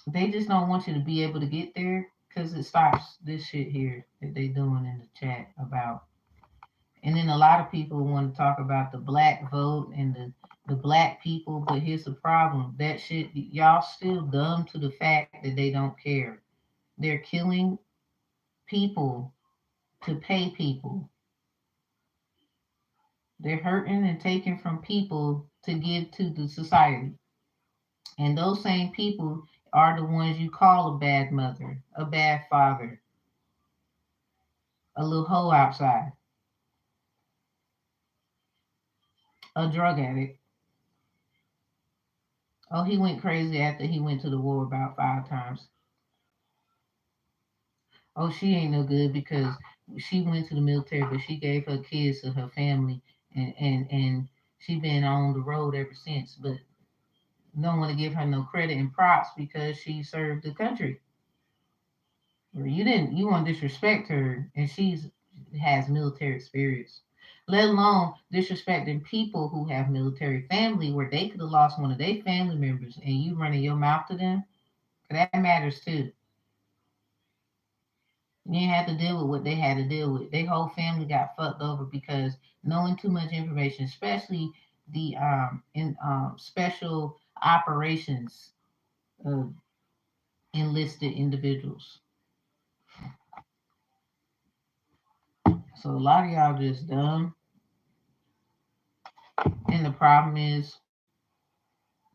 they just don't want you to be able to get there because it stops this shit here that they doing in the chat about. And then a lot of people want to talk about the black vote and the black people, but here's the problem. That shit, y'all still dumb to the fact that they don't care. They're killing people to pay people. They're hurting and taking from people to give to the society. And those same people are the ones you call a bad mother, a bad father, a little hoe outside, a drug addict. Oh, he went crazy after he went to the war about 5 times. Oh, she ain't no good because she went to the military, but she gave her kids to her family, and she been on the road ever since. But don't want to give her no credit and props because she served the country. Or you didn't. You want to disrespect her, and she's has military experience. Let alone disrespecting people who have military family, where they could have lost one of their family members, and you running your mouth to them. That matters too. You didn't have to deal with what they had to deal with. Their whole family got fucked over because knowing too much information, especially the in special operations of enlisted individuals. So a lot of y'all just dumb, and the problem is,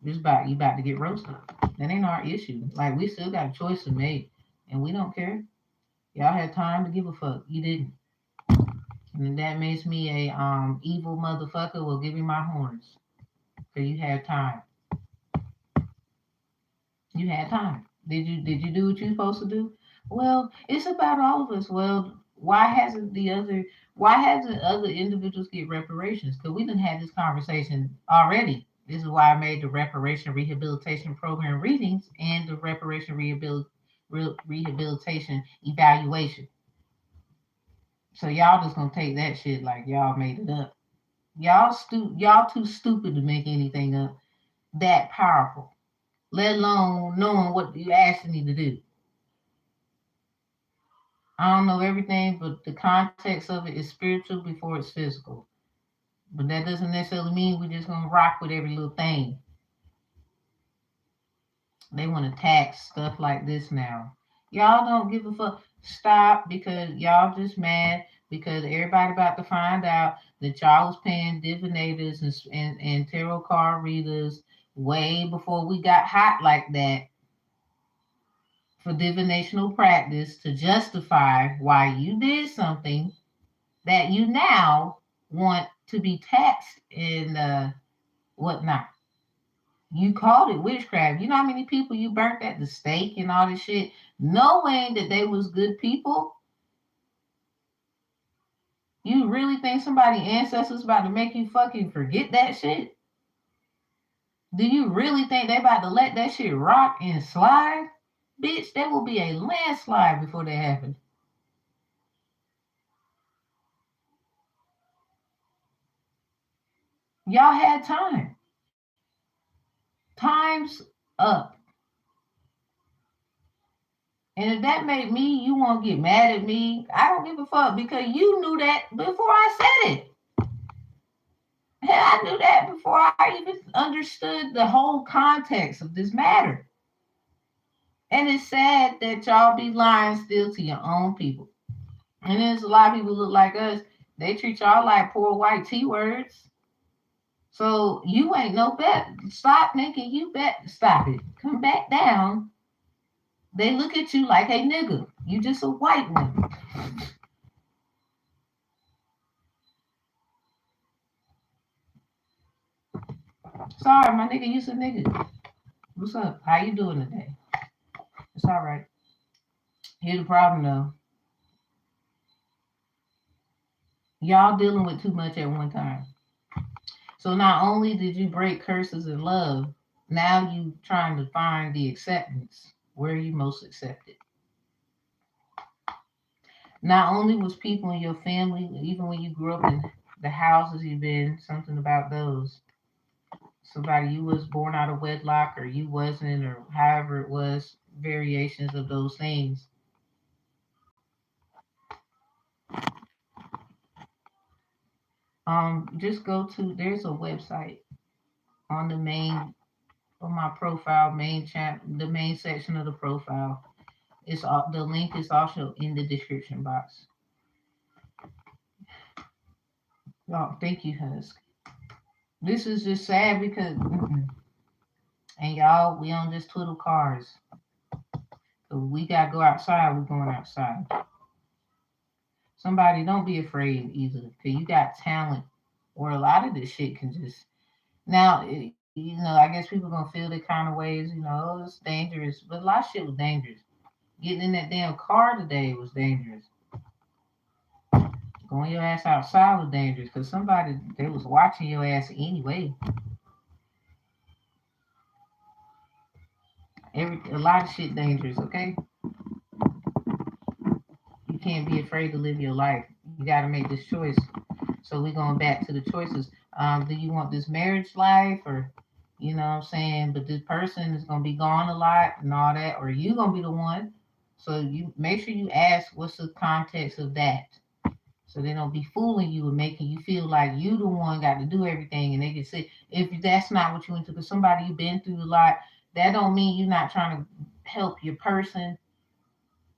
you about to get roasted. That ain't our issue. Like we still got a choice to make, and we don't care. Y'all had time to give a fuck. You didn't, and that makes me a evil motherfucker. Well, give me my horns, cause you had time. You had time. Did you do what you supposed to do? Well, it's about all of us. Well, why hasn't other individuals get reparations? Because we didn't have this conversation already. This is why I made the reparation rehabilitation program readings and the reparation rehabilitation evaluation. So y'all just gonna take that shit like y'all made it up. Y'all too stupid to make anything up that powerful, let alone knowing what you asking me to do. I don't know everything, but the context of it is spiritual before it's physical. But that doesn't necessarily mean we're just gonna rock with every little thing. They want to tax stuff like this now. Y'all don't give a fuck. Stop because y'all just mad because everybody about to find out that y'all was paying divinators and tarot card readers way before we got hot like that for divinational practice to justify why you did something that you now want to be taxed and whatnot. You called it witchcraft. You know how many people you burnt at the stake and all this shit, knowing that they was good people? You really think somebody ancestors about to make you fucking forget that shit? Do you really think they about to let that shit rock and slide? Bitch, there will be a landslide before that happens. Y'all had time. Time's up. And if that made me, you want to get mad at me, I don't give a fuck because you knew that before I said it. Hell, I knew that before I even understood the whole context of this matter. And it's sad that y'all be lying still to your own people. And there's a lot of people look like us. They treat y'all like poor white T words. So you ain't no bet. Stop making you bet. Stop it. Come back down. They look at you like a nigga. You just a white one. Sorry, my nigga, you's a nigga. What's up? How you doing today? It's all right. Here's the problem though. Y'all dealing with too much at one time. So not only did you break curses in love, now you trying to find the acceptance. Where are you most accepted? Not only was people in your family, even when you grew up in the houses you've been, something about those. Somebody you was born out of wedlock or you wasn't, or however it was, variations of those things. Just go to, there's a website on the main, on my profile, main chat, the main section of the profile. It's all, the link is also in the description box. Oh, thank you, Husk. This is just sad because, and y'all, we don't just twiddle cars. So we gotta go outside. We're going outside. Somebody, don't be afraid either, because you got talent, or a lot of this shit can just. Now, I guess people gonna feel the kind of ways, oh, it's dangerous, but a lot of shit was dangerous. Getting in that damn car today was dangerous. Going your ass outside was dangerous because somebody, they was watching your ass anyway. A lot of shit dangerous, okay? You can't be afraid to live your life. You got to make this choice. So we're going back to the choices. Do you want this marriage life, or, what I'm saying, but this person is going to be gone a lot and all that, or you going to be the one? So you make sure you ask what's the context of that. So they don't be fooling you and making you feel like you the one got to do everything, and they can say if that's not what you into, because somebody you've been through a lot, that don't mean you're not trying to help your person.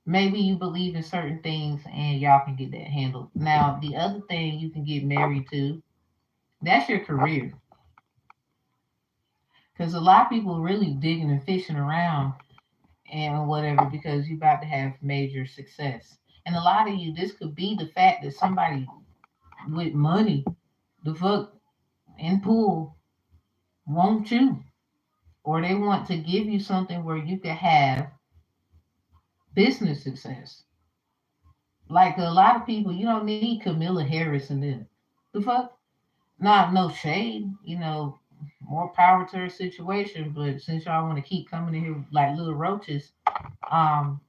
Maybe you believe in certain things and y'all can get that handled. Now, the other thing you can get married to, that's your career. Because a lot of people really digging and fishing around and whatever because you're about to have major success. And a lot of you, this could be the fact that somebody with money, the fuck, in pool, won't you. Or they want to give you something where you can have business success. Like a lot of people, you don't need Camilla Harris and them. The fuck? Not no shade, more power to her situation. But since y'all want to keep coming in here like little roaches, um,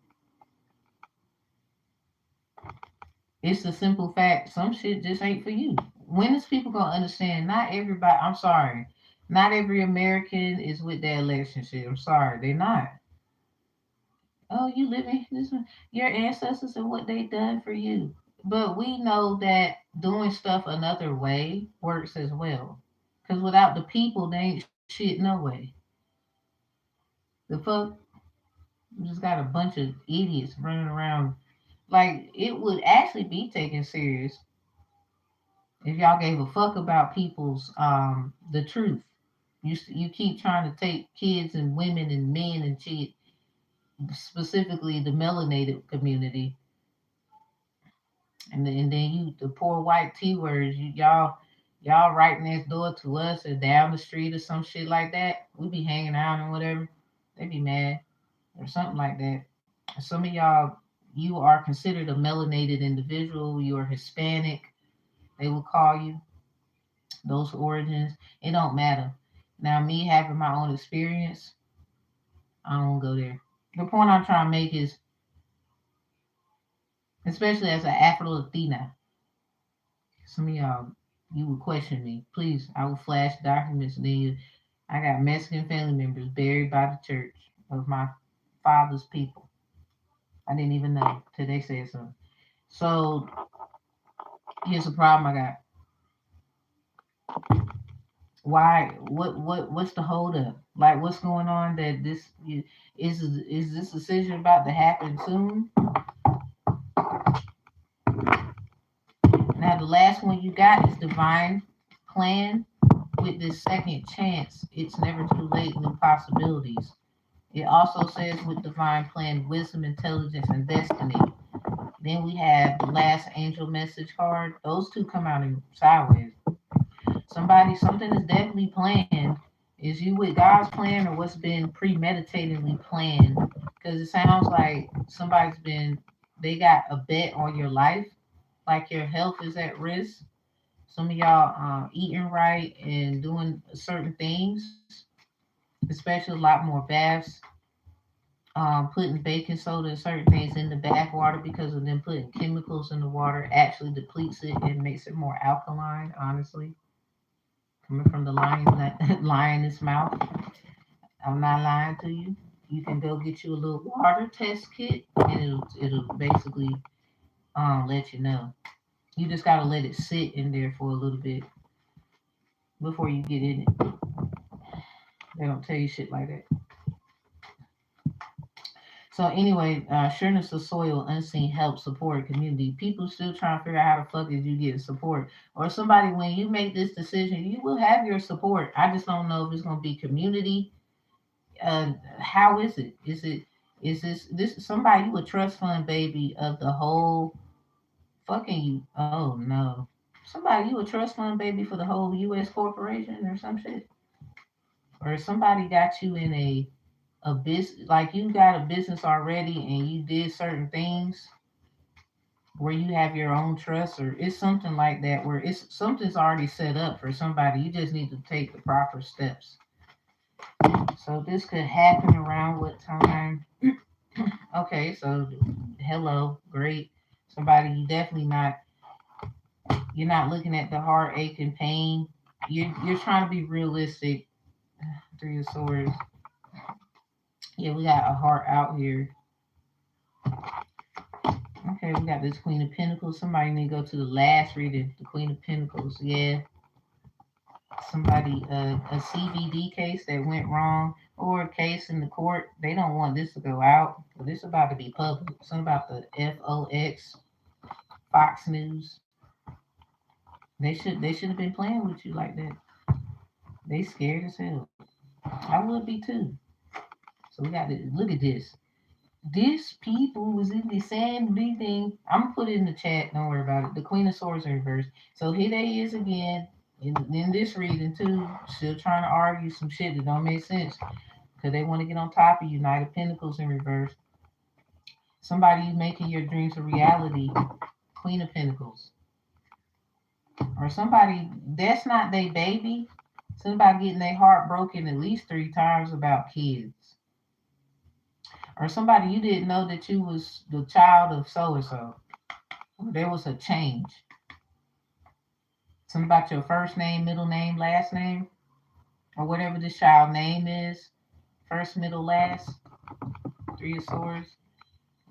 it's a simple fact. Some shit just ain't for you. When is people gonna understand? Not everybody. I'm sorry. Not every American is with that election shit. I'm sorry, they're not. Oh, you living this one, your ancestors and what they done for you. But we know that doing stuff another way works as well. Because without the people, they ain't shit no way. The fuck? You just got a bunch of idiots running around Like it would actually be taken serious if y'all gave a fuck about people's the truth. You keep trying to take kids and women and men and shit, specifically the melanated community, and then you the poor white T words, y'all right next door to us or down the street or some shit like that. We be hanging out and whatever. They be mad or something like that. Some of y'all, you are considered a melanated individual. You are Hispanic. They will call you those origins. It don't matter. Now, me having my own experience, I don't go there. The point I'm trying to make is, especially as an Afro Latina, some of y'all, you would question me. Please, I will flash documents. And then I got Mexican family members buried by the church of my father's people. I didn't even know till they said something. So here's the problem I got. Why? What's the hold up? Like, what's going on? That is this decision about to happen soon? Now, the last one you got is divine plan. With this second chance, it's never too late. New possibilities. It also says with divine plan, wisdom, intelligence, and destiny. Then we have the last angel message card. Those two come out in sideways. Something is definitely planned. Is you with God's plan or what's been premeditatedly planned? Because it sounds like they got a bet on your life, like your health is at risk. Some of y'all eating right and doing certain things, especially a lot more baths, putting baking soda and certain things in the bath water because of them putting chemicals in the water actually depletes it and makes it more alkaline, honestly. Coming from the lioness mouth. I'm not lying to you. You can go get you a little water test kit and it'll basically let you know. You just gotta let it sit in there for a little bit before you get in it. They don't tell you shit like that. So anyway, sureness of soil, unseen help, support, community. People still trying to figure out how the fuck is you getting support. Or somebody, when you make this decision, you will have your support. I just don't know if it's gonna be community. How is it? Is this somebody you a trust fund baby of the whole fucking you? Oh no, somebody you a trust fund baby for the whole U.S. corporation or some shit, or somebody got you in a business, like you got a business already and you did certain things where you have your own trust, or it's something like that where it's something's already set up for somebody. You just need to take the proper steps. So this could happen around what time? Okay, so hello, great. Somebody you definitely not, you're not looking at the heartache and pain. You're trying to be realistic. Three of Swords. Yeah, we got a heart out here. Okay, we got this Queen of Pentacles. Somebody need to go to the last reading. The Queen of Pentacles. Yeah. Somebody, a CBD case that went wrong or a case in the court. They don't want this to go out. But this is about to be public. Something about the FOX, Fox News. They should have been playing with you like that. They scared as hell. I would be too. So we got to look at this. This people was in the same big thing. I'm gonna put it in the chat. Don't worry about it. The Queen of Swords in reverse. So here they is again in this reading too. Still trying to argue some shit that don't make sense because they want to get on top of you. Knight of Pentacles in reverse. Somebody making your dreams a reality. Queen of Pentacles. Or somebody that's not their baby. Somebody getting their heart broken at least 3 times about kids. Or somebody you didn't know that you was the child of so and so. There was a change. Something about your first name, middle name, last name, or whatever this child name is. First, middle, last. Three of Swords.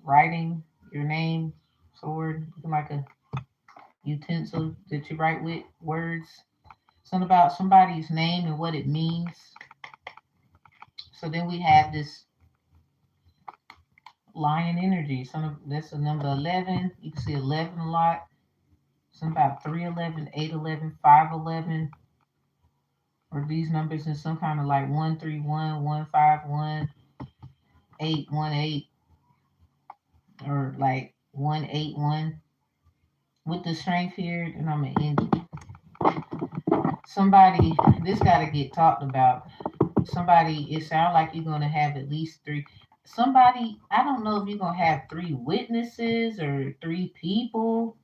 Writing your name, sword, like a utensil that you write with words. Something about somebody's name and what it means. So then we have this Lion energy. That's the number 11. You can see 11 a lot. Some about 311, 811, 511, or these numbers in some kind of like 131, 151, 818, or like 181. With the strength here, and I'm gonna end it. Somebody, this got to get talked about. Somebody, it sounds like you're gonna have at least three. Somebody, I don't know if you're gonna have three witnesses or three people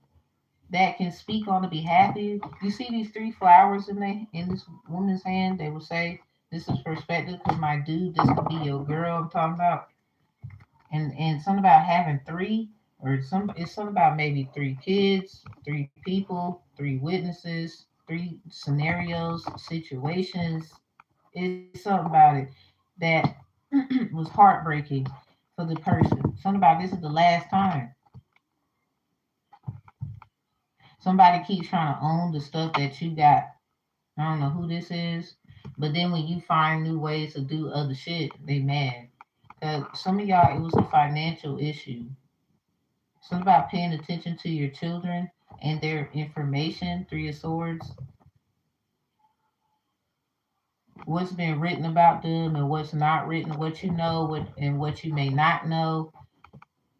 that can speak on the behalf of you. You see these three flowers in this woman's hand. They will say, "This is perspective, because my dude, this could be your girl." I'm talking about, and something about having three, or it's something about maybe three kids, three people, three witnesses, three scenarios, situations. It's something about it that was heartbreaking for the person. Something about this is the last time. Somebody keeps trying to own the stuff that you got. I don't know who this is, but then when you find new ways to do other shit, they mad. Some of y'all, it was a financial issue. Something about paying attention to your children and their information. Three of Swords. What's been written about them and what's not written. What you know, and what you may not know.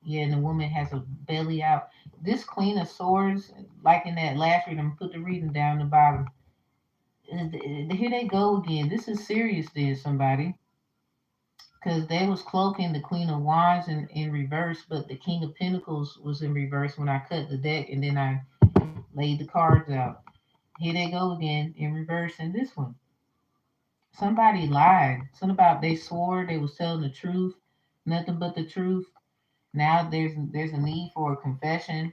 Yeah, and the woman has a belly out. This Queen of Swords, like in that last reading, I'm gonna put the reading down the bottom. Here they go again. This is serious, then, somebody. Because they was cloaking the Queen of Wands in reverse, but the King of Pentacles was in reverse when I cut the deck, and then I laid the cards out. Here they go again in reverse in this one. Somebody lied. Something about they swore they was telling the truth, nothing but the truth. Now there's a need for a confession.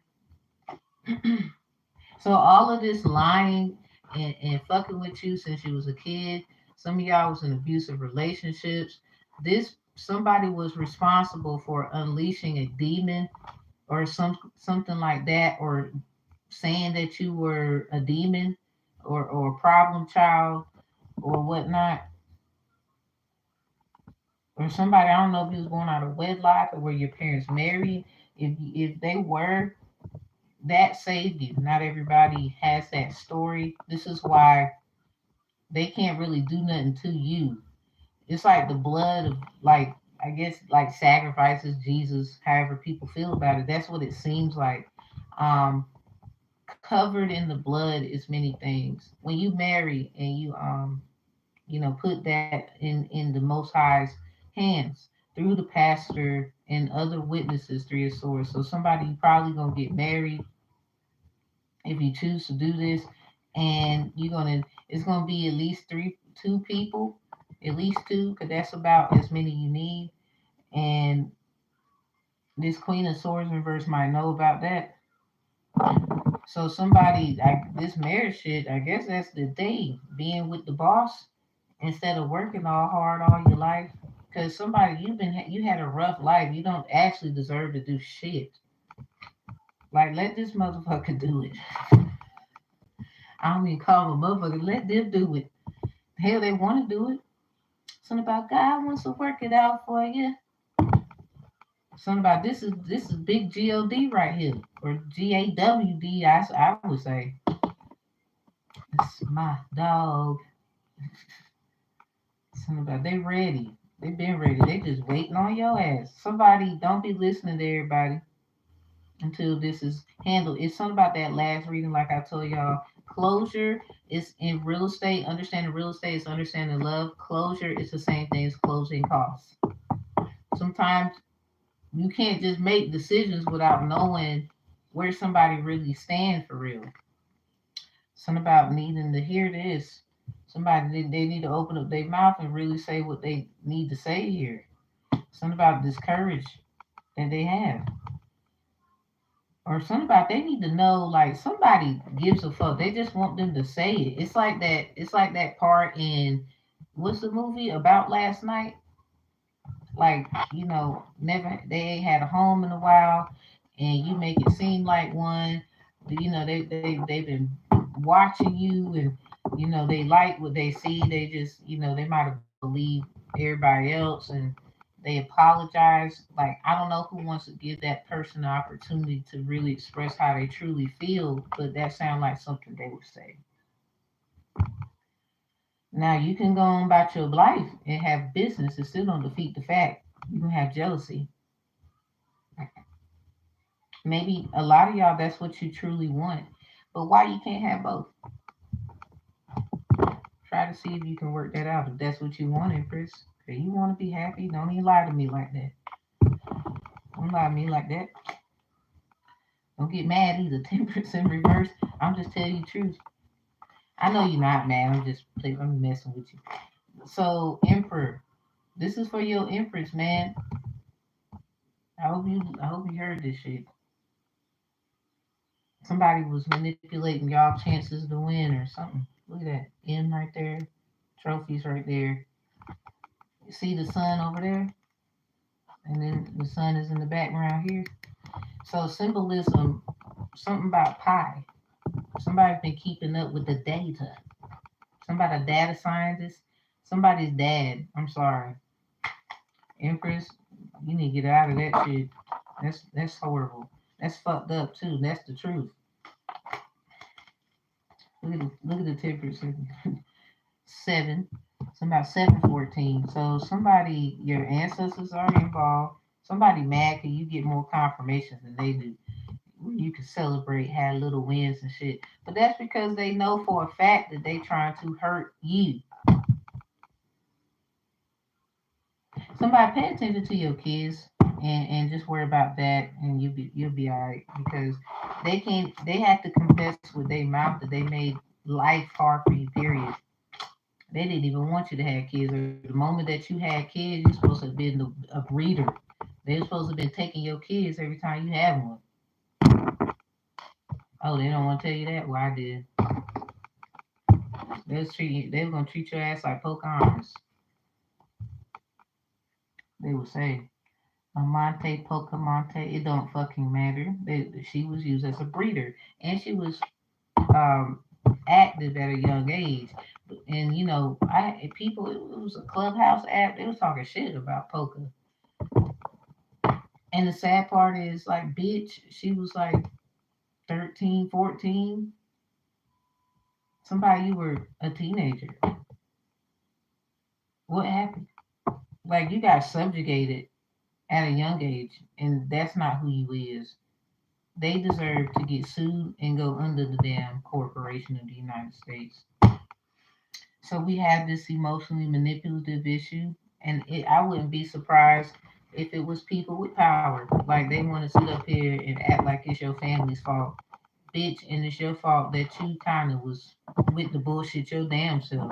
So all of this lying and fucking with you since you was a kid. Some of y'all was in abusive relationships. This somebody was responsible for unleashing a demon or something like that, or saying that you were a demon or a problem child or whatnot. Or somebody, I don't know if you was born out of wedlock or were your parents married. If they were, that saved you. Not everybody has that story. This is why they can't really do nothing to you. It's like the blood of, like, I guess, like sacrifices Jesus, however people feel about it. That's what it seems like. Um, Covered in the blood is many things. When you marry and you put that in the Most High's hands through the pastor and other witnesses, Three of Swords. So somebody you probably gonna get married if you choose to do this, and it's gonna be at least two people, at least two, because that's about as many you need. And this Queen of Swords reverse might know about that. So somebody like this marriage shit, I guess that's the thing, being with the boss instead of working all hard all your life. Because somebody you had a rough life, you don't actually deserve to do shit. Like, let this motherfucker do it. I don't even call him a motherfucker. Let them do it. Hell, they want to do it. Something about God wants to work it out for you. Something about this is big God right here, or GAWD. I would say it's my dog. Something about they ready. They been ready. They just waiting on your ass. Somebody don't be listening to everybody until this is handled. It's something about that last reading, like I told y'all. Closure is in real estate. Understanding real estate is understanding love. Closure is the same thing as closing costs. Sometimes you can't just make decisions without knowing where somebody really stands for real. Something about needing to hear this. Somebody they need to open up their mouth and really say what they need to say here. Something about this courage that they have. Or something about they need to know, like, somebody gives a fuck. They just want them to say it. It's like that part in, what's the movie about last night? Like, never they ain't had a home in a while, and you make it seem like one. They've been watching you, and they like what they see. They just they might have believed everybody else, and They apologize. Like, I don't know who wants to give that person the opportunity to really express how they truly feel, but that sounds like something they would say. Now, you can go on about your life and have business and still don't defeat the fact you can have jealousy. Maybe a lot of y'all, that's what you truly want. But why you can't have both? Try to see if you can work that out. If that's what you want, Empress. If you want to be happy, don't even lie to me like that. Don't lie to me like that. Don't get mad either. Temperance in reverse. I'm just telling you the truth. I know you're not mad. I'm messing with you. So, Emperor, this is for your Empress, man. I hope you heard this shit. Somebody was manipulating y'all chances to win or something. Look at that. M right there. Trophies right there. You see the sun over there? And then the sun is in the background here. So symbolism, something about pi. Somebody's been keeping up with the data. Somebody a data scientist. Somebody's dad. I'm sorry. Empress, you need to get out of that shit. That's horrible. That's fucked up too. That's the truth. Look at the temperature. Seven. It's about 714. So somebody, your ancestors are involved. Somebody mad because you get more confirmations than they do. You can celebrate, have little wins and shit. But that's because they know for a fact that they trying to hurt you. Somebody pay attention to your kids and just worry about that and you'll be all right because they have to confess with their mouth that they made life hard for you, period. They didn't even want you to have kids. Or the moment that you had kids, you're supposed to have been a breeder. They were supposed to have been taking your kids every time you have one. Oh, they don't want to tell you that? Well, I did. They were gonna treat your ass like Pocahontas. They would say Amante, Pocahontas. It don't fucking matter. She was used as a breeder, and she was um, active at a young age. And I people it was a clubhouse app. They was talking shit about Poca. And the sad part is, like, bitch, she was like 13, 14. Somebody, you were a teenager. What happened? Like, you got subjugated at a young age, and that's not who you is. They deserve to get sued and go under the damn corporation of the United States. So we have this emotionally manipulative issue, and I wouldn't be surprised if it was people with power, like they want to sit up here and act like it's your family's fault, bitch, and it's your fault that you kind of was with the bullshit your damn self.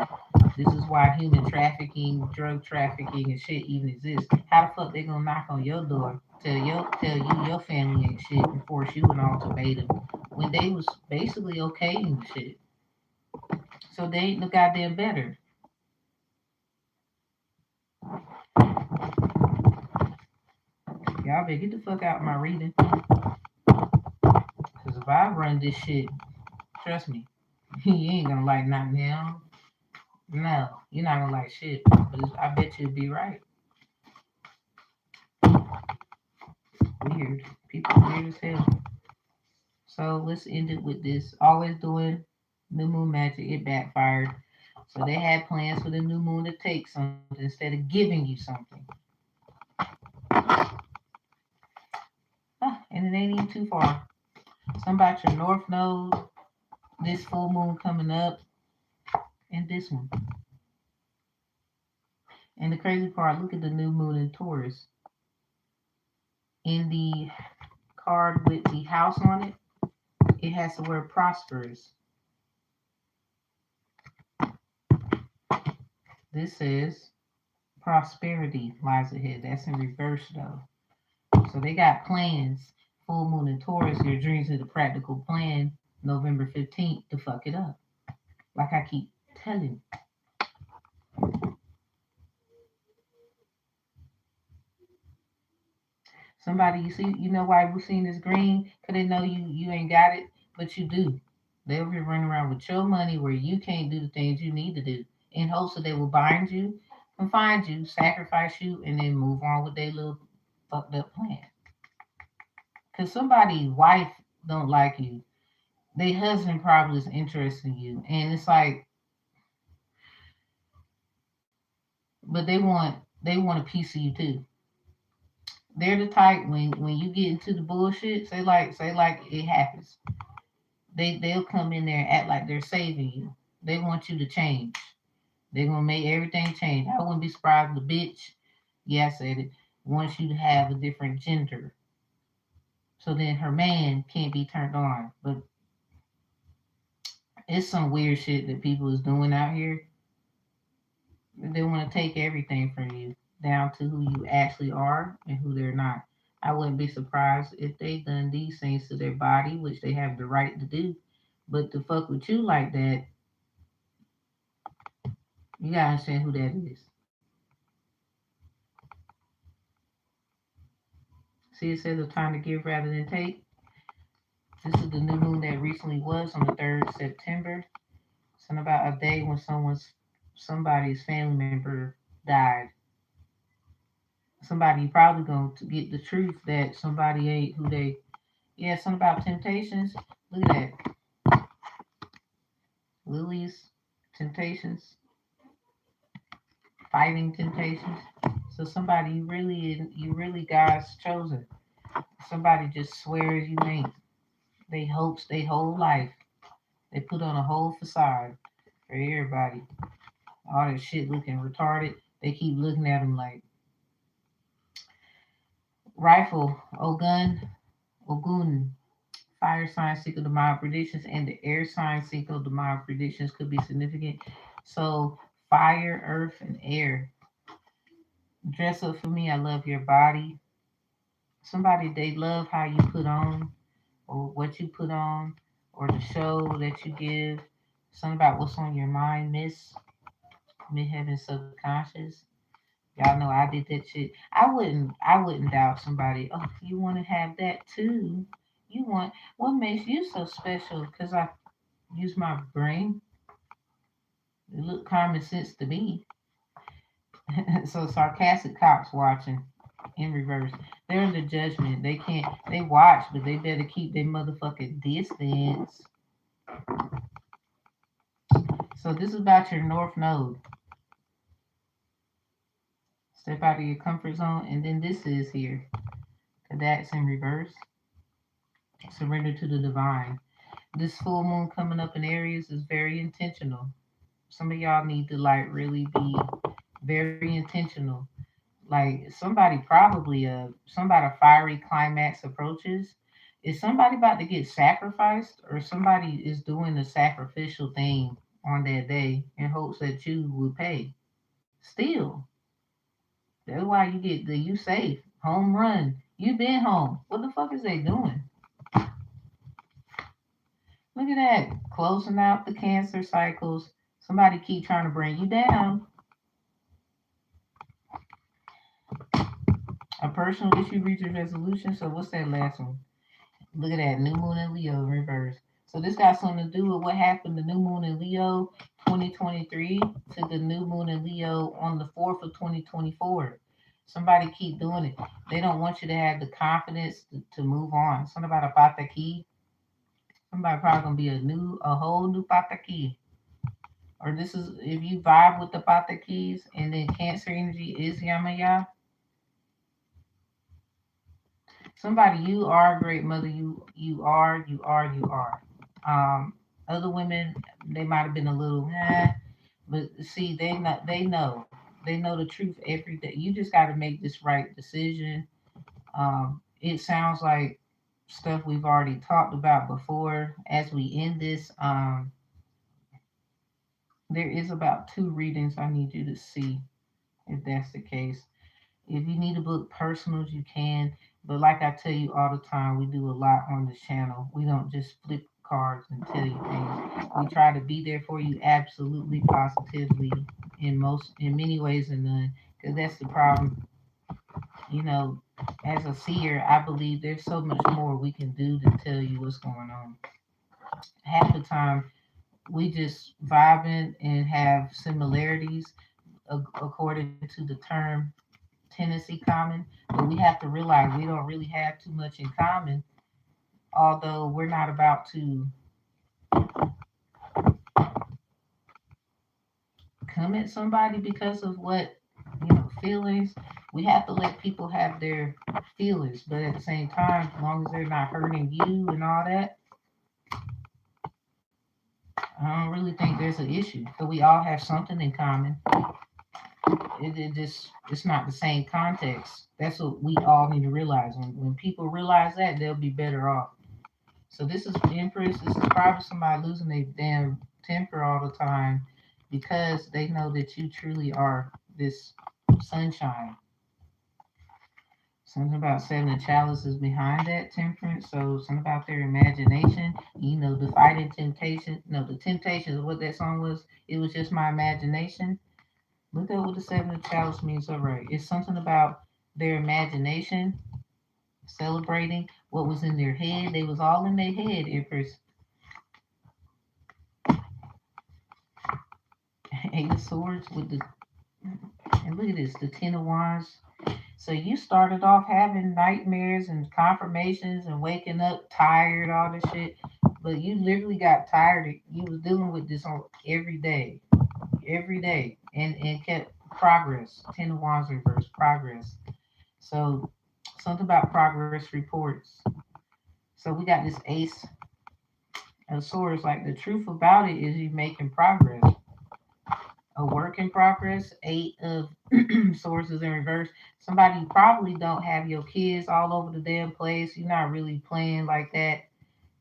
This is why human trafficking, drug trafficking, and shit even exists. How the fuck they gonna knock on your door, tell you your family ain't shit, and force you an ultimatum when they was basically okaying the shit? So they ain't no goddamn better. Y'all better get the fuck out of my reading. Cause if I run this shit, trust me, you ain't gonna like nothing now. No, you're not gonna like shit. But I bet you'll be right. Weird. People weird as hell. So let's end it with this. Always doing new moon magic, it backfired. So they had plans for the new moon to take something instead of giving you something. And it ain't even too far. Some about your north node, this full moon coming up, and this one. And the crazy part, look at the new moon in Taurus. In the card with the house on it, it has the word prosperous. This says prosperity lies ahead. That's in reverse though. So they got plans. Full moon in Taurus, your dreams are the practical plan November 15th to fuck it up. Like I keep telling. Somebody, you know why we're seeing this green? Because they know you ain't got it, but you do. They'll be running around with your money where you can't do the things you need to do in hopes that they will bind you. can find you, sacrifice you, and then move on with their little fucked up plan. Cause somebody's wife don't like you. Their husband probably is interested in you. And it's like, but they want a piece of you too. They're the type when you get into the bullshit, say like it happens. They'll come in there and act like they're saving you. They want you to change. They're gonna make everything change. I wouldn't be surprised if the bitch, yeah, I said it, wants you to have a different gender. So then her man can't be turned on. But it's some weird shit that people is doing out here. They want to take everything from you, down to who you actually are and who they're not. I wouldn't be surprised if they done these things to their body, which they have the right to do. But to fuck with you like that, you gotta understand who that is. See, it says a time to give rather than take. This is the new moon that recently was on the 3rd of September. It's about a day when somebody's family member died. Somebody you probably going to get the truth that somebody ain't who they. Yeah, something about temptations. Look at that. Lily's temptations, fighting temptations. So somebody you really God's chosen. Somebody just swears you ain't. They hopes they whole life. They put on a whole facade for everybody. All that shit looking retarded. They keep looking at them like rifle, Ogun, fire sign cycle to mild predictions, and the air sign cycle to mild predictions could be significant. So fire, earth, and air. Dress up for me. I love your body. Somebody they love how you put on or what you put on or the show that you give. Something about what's on your mind, Miss Midheaven Subconscious. Y'all know I did that shit. I wouldn't doubt somebody. Oh, you want to have that too? You want what makes you so special? Because I use my brain. It look common sense to me. So sarcastic cops watching in reverse. They're in the judgment. They can't. They watch, but they better keep their motherfucking distance. So this is about your north node. Step out of your comfort zone, and then this is here. That's in reverse. Surrender to the divine. This full moon coming up in Aries is very intentional. Some of y'all need to like really be very intentional. Like somebody fiery climax approaches. Is somebody about to get sacrificed, or somebody is doing a sacrificial thing on that day in hopes that you will pay? Still, that's why you get the you safe home run. You been home. What the fuck is they doing? Look at that, closing out the cancer cycles. Somebody keep trying to bring you down. A personal issue reaches resolution. So what's that last one? Look at that, new moon in Leo in reverse. So this got something to do with what happened the new moon in Leo 2023 to the new moon in Leo on the 4th of 2024. Somebody keep doing it. They don't want you to have the confidence to move on. Something about a pataki. Somebody probably gonna be a whole new pataki. Or this is if you vibe with the patakis and then Cancer energy is Yamaya. Somebody you are a great mother. You are. Other women they might have been a little but see they know the truth every day. You just got to make this right decision. It sounds like stuff we've already talked about before. As we end this, there is about 2 readings I need you to see if that's the case. If you need to book personals, you can. But like I tell you all the time, we do a lot on the channel. We don't just flip cards and tell you things. We try to be there for you absolutely positively in many ways and none. Because that's the problem. You know, as a seer, I believe there's so much more we can do to tell you what's going on. Half the time we just vibing and have similarities. according to the term tendency common. But we have to realize we don't really have too much in common, although we're not about to come at somebody because of what, feelings. We have to let people have their feelings, but at the same time, as long as they're not hurting you and all that, I don't really think there's an issue. So we all have something in common. It's not the same context. That's what we all need to realize. When people realize that, they'll be better off. So this is Empress. This is probably somebody losing their damn temper all the time because they know that you truly are this sunshine. Something about seven of chalices behind that temperance. So something about their imagination. The fighting temptation. No, the temptation is what that song was. It was just my imagination. Look at what the seven of chalice means. All right. It's something about their imagination, celebrating what was in their head. They was all in their head, Empress. Eight of Swords with the, and look at this, the Ten of Wands. So you started off having nightmares and confirmations and waking up tired, all this shit. But you literally got tired. You was dealing with this on every day, and kept progress. Ten of Wands reverse progress. So something about progress reports. So we got this Ace of Swords. Like the truth about it is you making progress. A work in progress. Eight of Swords is in reverse. Somebody probably don't have your kids all over the damn place. You're not really playing like that.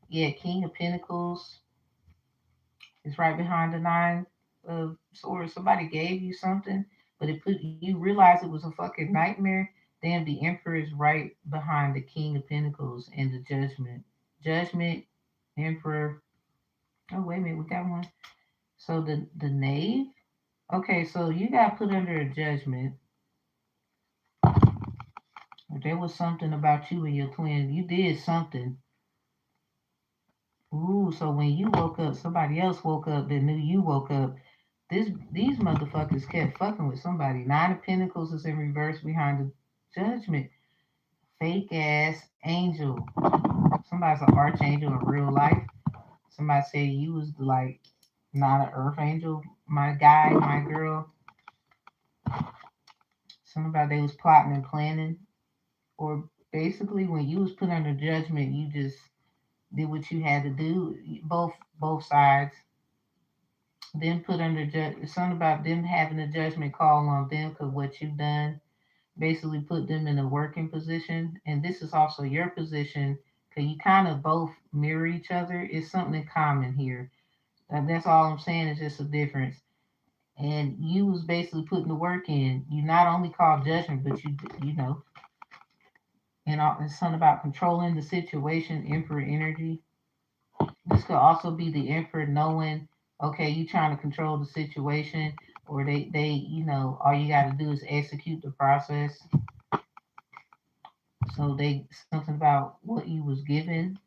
Yeah, King of Pentacles is right behind the Nine of Swords. Somebody gave you something, but you realize it was a fucking nightmare. Then the Emperor is right behind the King of Pentacles and the Judgment. Judgment, Emperor. Oh wait a minute, we got one. So the Knave. Okay, so you got put under a judgment. There was something about you and your twin. You did something. Ooh, so when you woke up, somebody else woke up that knew you woke up. These motherfuckers kept fucking with somebody. Nine of Pentacles is in reverse behind the judgment. Fake ass angel. Somebody's an archangel in real life. Somebody said you was like not an earth angel. My guy, my girl. Somebody they was plotting and planning. Or basically when you was put under judgment, you just did what you had to do. Both sides. Then put under something about them having a judgment call on them because what you've done. Basically put them in a working position, and this is also your position because you kind of both mirror each other. It's something in common here. That's all I'm saying is just a difference. And you was basically putting the work in. You not only called judgment, but you know, and it's something about controlling the situation. Emperor energy. This could also be the emperor knowing, okay, you trying to control the situation, or all you got to do is execute the process. So they something about what you was given,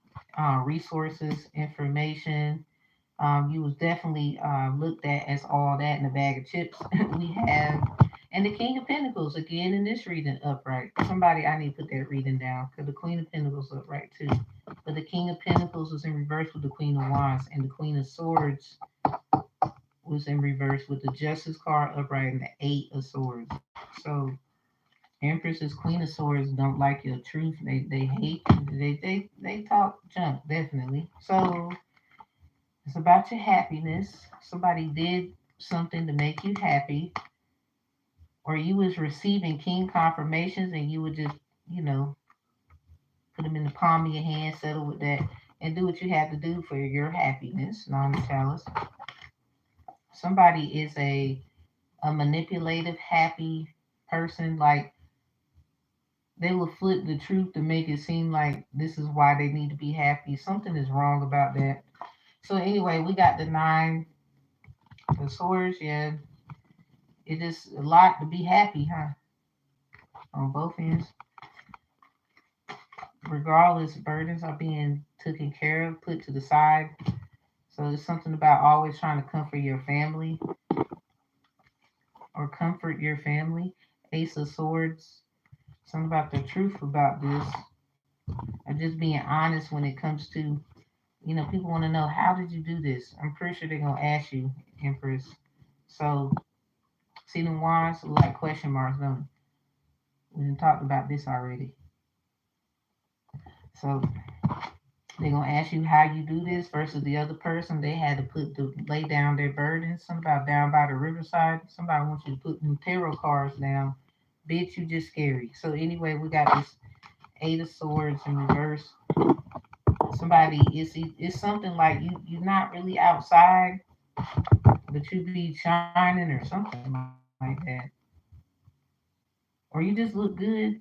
resources, information. You was definitely looked at as all that in a bag of chips. We have, and the King of Pentacles again in this reading upright. Somebody I need to put that reading down because the Queen of Pentacles upright too. But the King of Pentacles was in reverse with the Queen of Wands, and the Queen of Swords was in reverse with the Justice card upright and the Eight of Swords. So Empress's Queen of Swords don't like your truth. They hate. They talk junk definitely. So it's about your happiness. Somebody did something to make you happy, or you was receiving king confirmations, and you would just you know put them in the palm of your hand, settle with that, and do what you have to do for your happiness. Non chalice. Somebody is a manipulative, happy person. Like they will flip the truth to make it seem like this is why they need to be happy. Something is wrong about that. So anyway, we got the Nine of Swords. Yeah, it is a lot to be happy, huh? On both ends. Regardless, burdens are being taken care of, put to the side. So there's something about always trying to comfort your family. or comfort your family. Ace of Swords, something about the truth about this, or just being honest when it comes to, people want to know, how did you do this? I'm pretty sure they're going to ask you, Empress. So, see them wands like question marks, don't we? We talked about this already. So, they're gonna ask you how you do this versus the other person. They had to lay down their burdens. Something about down by the riverside. Somebody wants you to put them tarot cards down. Bitch, you just scary. So anyway, we got this Eight of Swords in reverse. Somebody it's something like you're not really outside, but you be shining or something like that. Or you just look good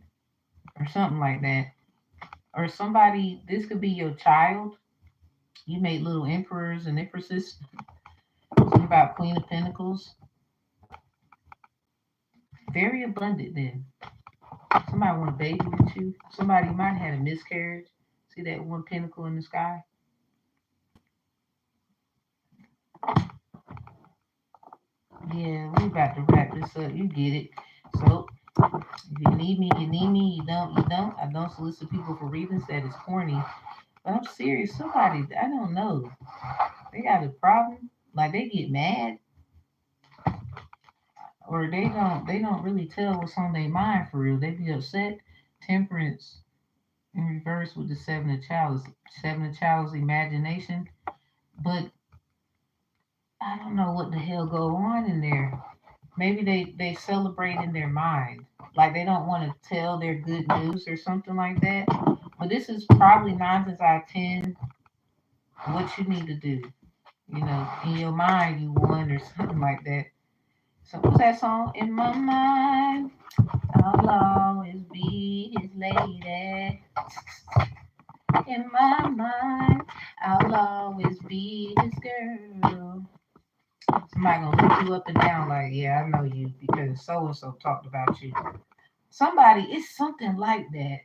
or something like that. Or somebody, this could be your child. You made little emperors and empresses. Something about Queen of Pentacles. Very abundant then. Somebody want a baby with you. Somebody might have had a miscarriage. See that one pentacle in the sky? Yeah, we about to wrap this up. You get it. So if you need me, you need me. You don't. I don't solicit people for readings. That is corny. But I'm serious. Somebody, I don't know. They got a problem. Like they get mad, or they don't really tell what's on their mind for real. They be upset. Temperance in reverse with the Seven of chalice imagination. But I don't know what the hell go on in there. Maybe they celebrate in their mind, like they don't want to tell their good news or something like that. But this is probably 9 times out of 10 what you need to do. In your mind you won or something like that. So what's that song? In my mind, I'll always be his lady. In my mind, I'll always be his girl. Somebody gonna look you up and down like, yeah, I know you because so and so talked about you. Somebody, it's something like that.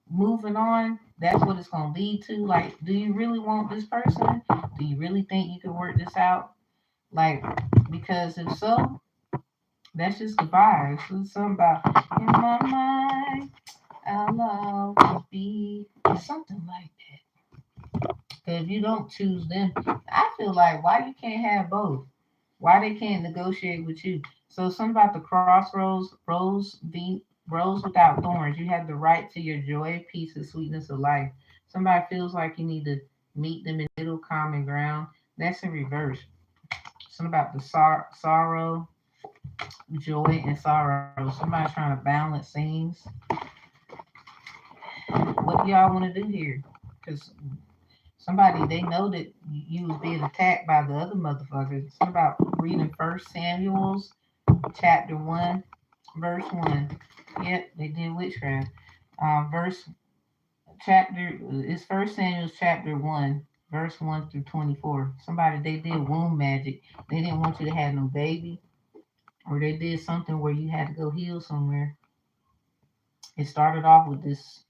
Moving on, that's what it's gonna lead to. Like, do you really want this person? Do you really think you can work this out? Like, because if so, that's just the vibes. It's something about in my mind, I'll always be something like that. Because if you don't choose them, I feel like why you can't have both? Why they can't negotiate with you? So something about the crossroads, rose without thorns. You have the right to your joy, peace, and sweetness of life. Somebody feels like you need to meet them in middle common ground. That's in reverse. Something about the sorrow, joy, and sorrow. Somebody trying to balance things. What do y'all want to do here? Because somebody they know that you was being attacked by the other motherfuckers. It's about reading First Samuel's chapter 1, verse 1. Yep, they did witchcraft. Verse chapter is First Samuel's chapter 1, verse 1 through 24. Somebody they did womb magic. They didn't want you to have no baby, or they did something where you had to go heal somewhere. It started off with this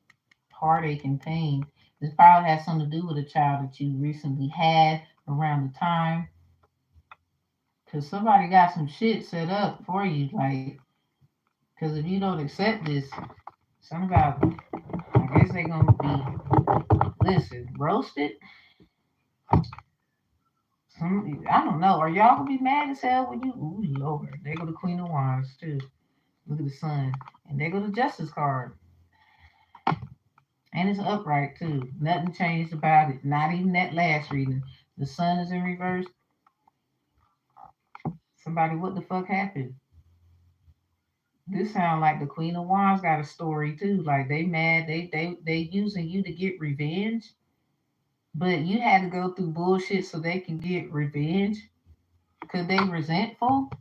heartache and pain. This probably has something to do with a child that you recently had around the time. Because somebody got some shit set up for you. Like, because if you don't accept this, something about, I guess they're going to be, listen, roasted. I don't know. Are y'all going to be mad as hell when you, ooh, Lord. They go to Queen of Wands, too. Look at the sun. And they go to Justice card. And it's upright too. Nothing changed about it. Not even that last reading. The sun is in reverse. Somebody, what the fuck happened? This sound like the Queen of Wands got a story too. Like they mad. They using you to get revenge. But you had to go through bullshit so they can get revenge. Cause they resentful.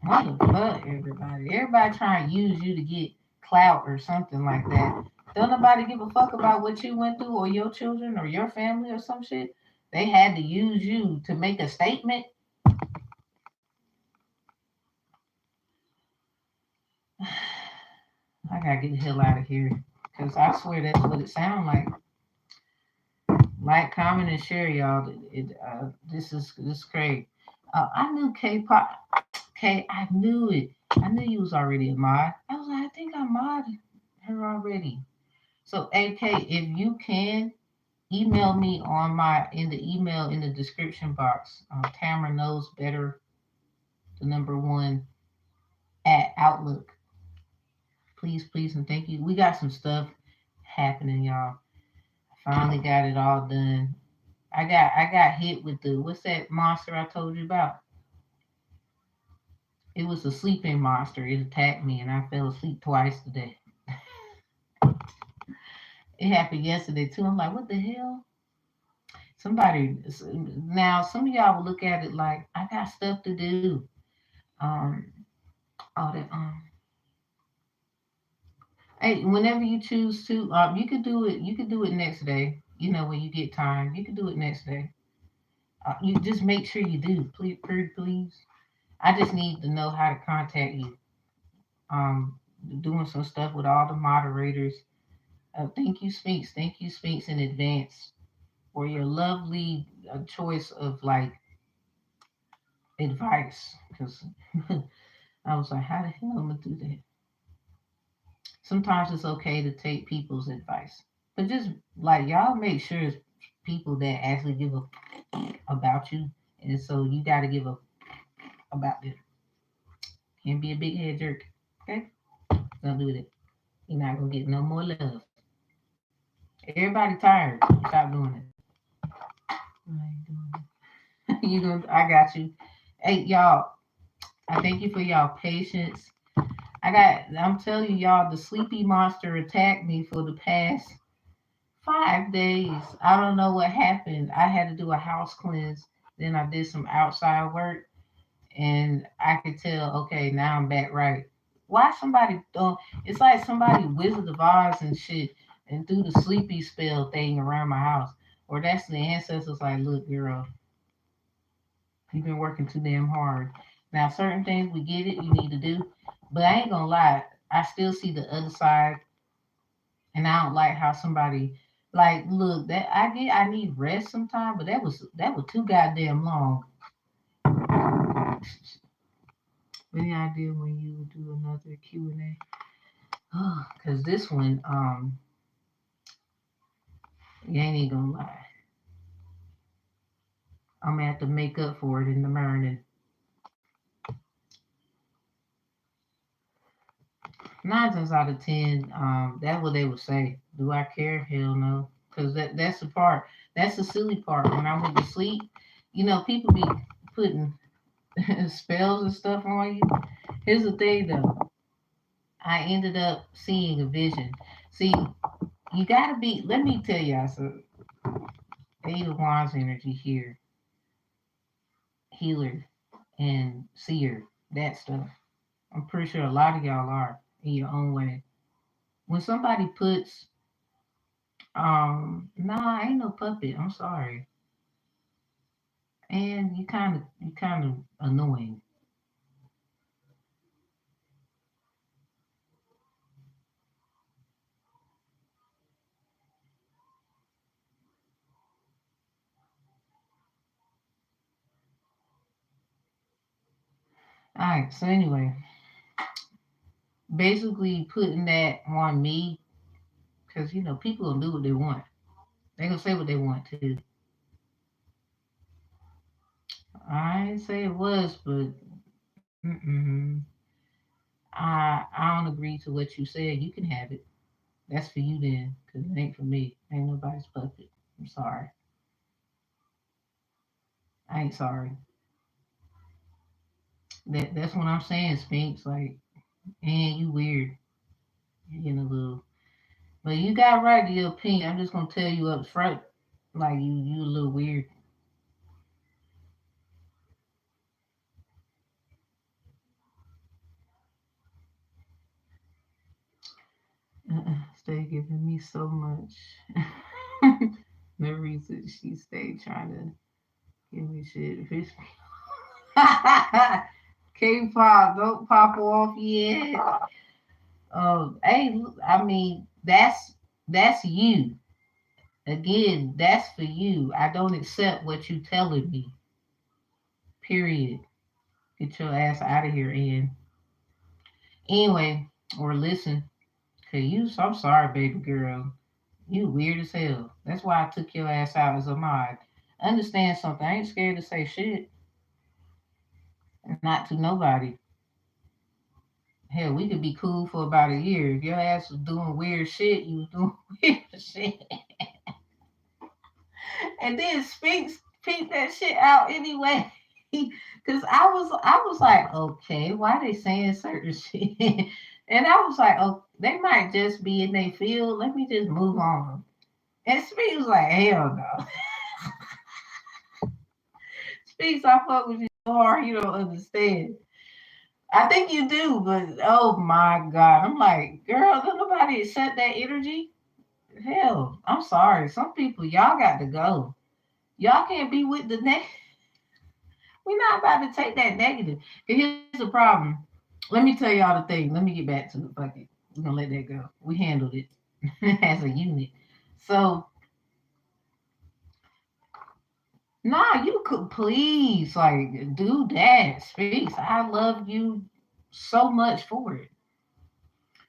What the fuck, everybody? Everybody trying to use you to get clout or something like that. Don't nobody give a fuck about what you went through or your children or your family or some shit. They had to use you to make a statement. I gotta get the hell out of here. Cause I swear that's what it sounds like. Like, comment, and share, y'all. This is great. I knew K-pop. K, I knew it. I knew you was already a mod. I was like, I think I modded her already. So, AK, if you can email me on my in the email in the description box. Tamara knows better. The number one at Outlook. Please, please, and thank you. We got some stuff happening, y'all. I finally got it all done. I got hit with the what's that monster I told you about? It was a sleeping monster. It attacked me and I fell asleep twice today. It happened yesterday too. I'm like, what the hell? Somebody now some of y'all will look at it like I got stuff to do. Um all that hey, whenever you choose to, you could do it. You could do it next day. You know, when you get time, you could do it next day. You just make sure you do, please, please, please. I just need to know how to contact you. Um, Doing some stuff with all the moderators. Thank you, Sphinx. Thank you, Sphinx, in advance for your lovely choice of like advice. Because I was like, how the hell am I gonna do that? Sometimes it's okay to take people's advice, but just like y'all make sure it's people that actually give a about you, and so you got to give a about them. Can't be a big head jerk, okay? Don't do that. You're not gonna get no more love. Everybody tired. Stop doing it. I ain't doing it. You gonna? I got you. Hey y'all, I thank you for y'all patience. I'm telling you, y'all, the sleepy monster attacked me for the past 5 days. I don't know what happened. I had to do a house cleanse. Then I did some outside work, and I could tell. Okay, now I'm back right. Why somebody don't? It's like somebody Wizard of Oz and shit, and do the sleepy spell thing around my house. Or that's the ancestors like, look, girl, you've been working too damn hard. Now, certain things we get it, you need to do, but I ain't gonna lie. I still see the other side, and I don't like how somebody like look that I need rest sometime, but that was too goddamn long. Any idea when you would do another Q&A? Oh, cause this one, you ain't even gonna lie, I'm gonna have to make up for it in the morning. 9 times out of 10, that's what they would say. Do I care? Hell no. Cause that's the part. That's the silly part. When I went to sleep, people be putting spells and stuff on you. Here's the thing though. I ended up seeing a vision. See, you gotta be. Let me tell y'all. So, Eight of Wands energy here, healer and seer, that stuff. I'm pretty sure a lot of y'all are in your own way. When somebody puts, nah, I ain't no puppet. I'm sorry, and you kind of annoying. All right. So anyway, basically putting that on me because people gonna do what they want. They gonna say what they want to. I didn't say it was, but mm-mm. I don't agree to what you said. You can have it. That's for you then, because it ain't for me. Ain't nobody's puppet. I'm sorry. I ain't sorry. That's what I'm saying, Sphinx. Like, and you weird. You're getting a little, but you got right to your opinion. I'm just gonna tell you up front, like you a little weird. Stay giving me so much. The reason she stayed trying to give me shit. K-pop, don't pop off yet. Hey, I mean that's you. Again, that's for you. I don't accept what you telling me. Period. Get your ass out of here, and anyway, or listen, cause I'm sorry, baby girl. You weird as hell. That's why I took your ass out as a mod. Understand something? I ain't scared to say shit. Not to nobody. Hell, we could be cool for about a year. If your ass was doing weird shit, you was doing weird shit. And then speak that shit out anyway. Cause I was like, okay, why they saying certain shit? And I was like, oh, they might just be in their field. Let me just move on. And Speaks was like, hell no. Speaks, I fuck with you so hard, you don't understand. I think you do, but oh my god, I'm like, girl, don't nobody accept that energy. Hell, I'm sorry. Some people, y'all got to go. Y'all can't be with the next. We're not about to take that negative. And here's the problem. Let me tell y'all the thing. Let me get back to the bucket. We're gonna let that go. We handled it as a unit. So nah, you could please like do that. Speaks. I love you so much for it.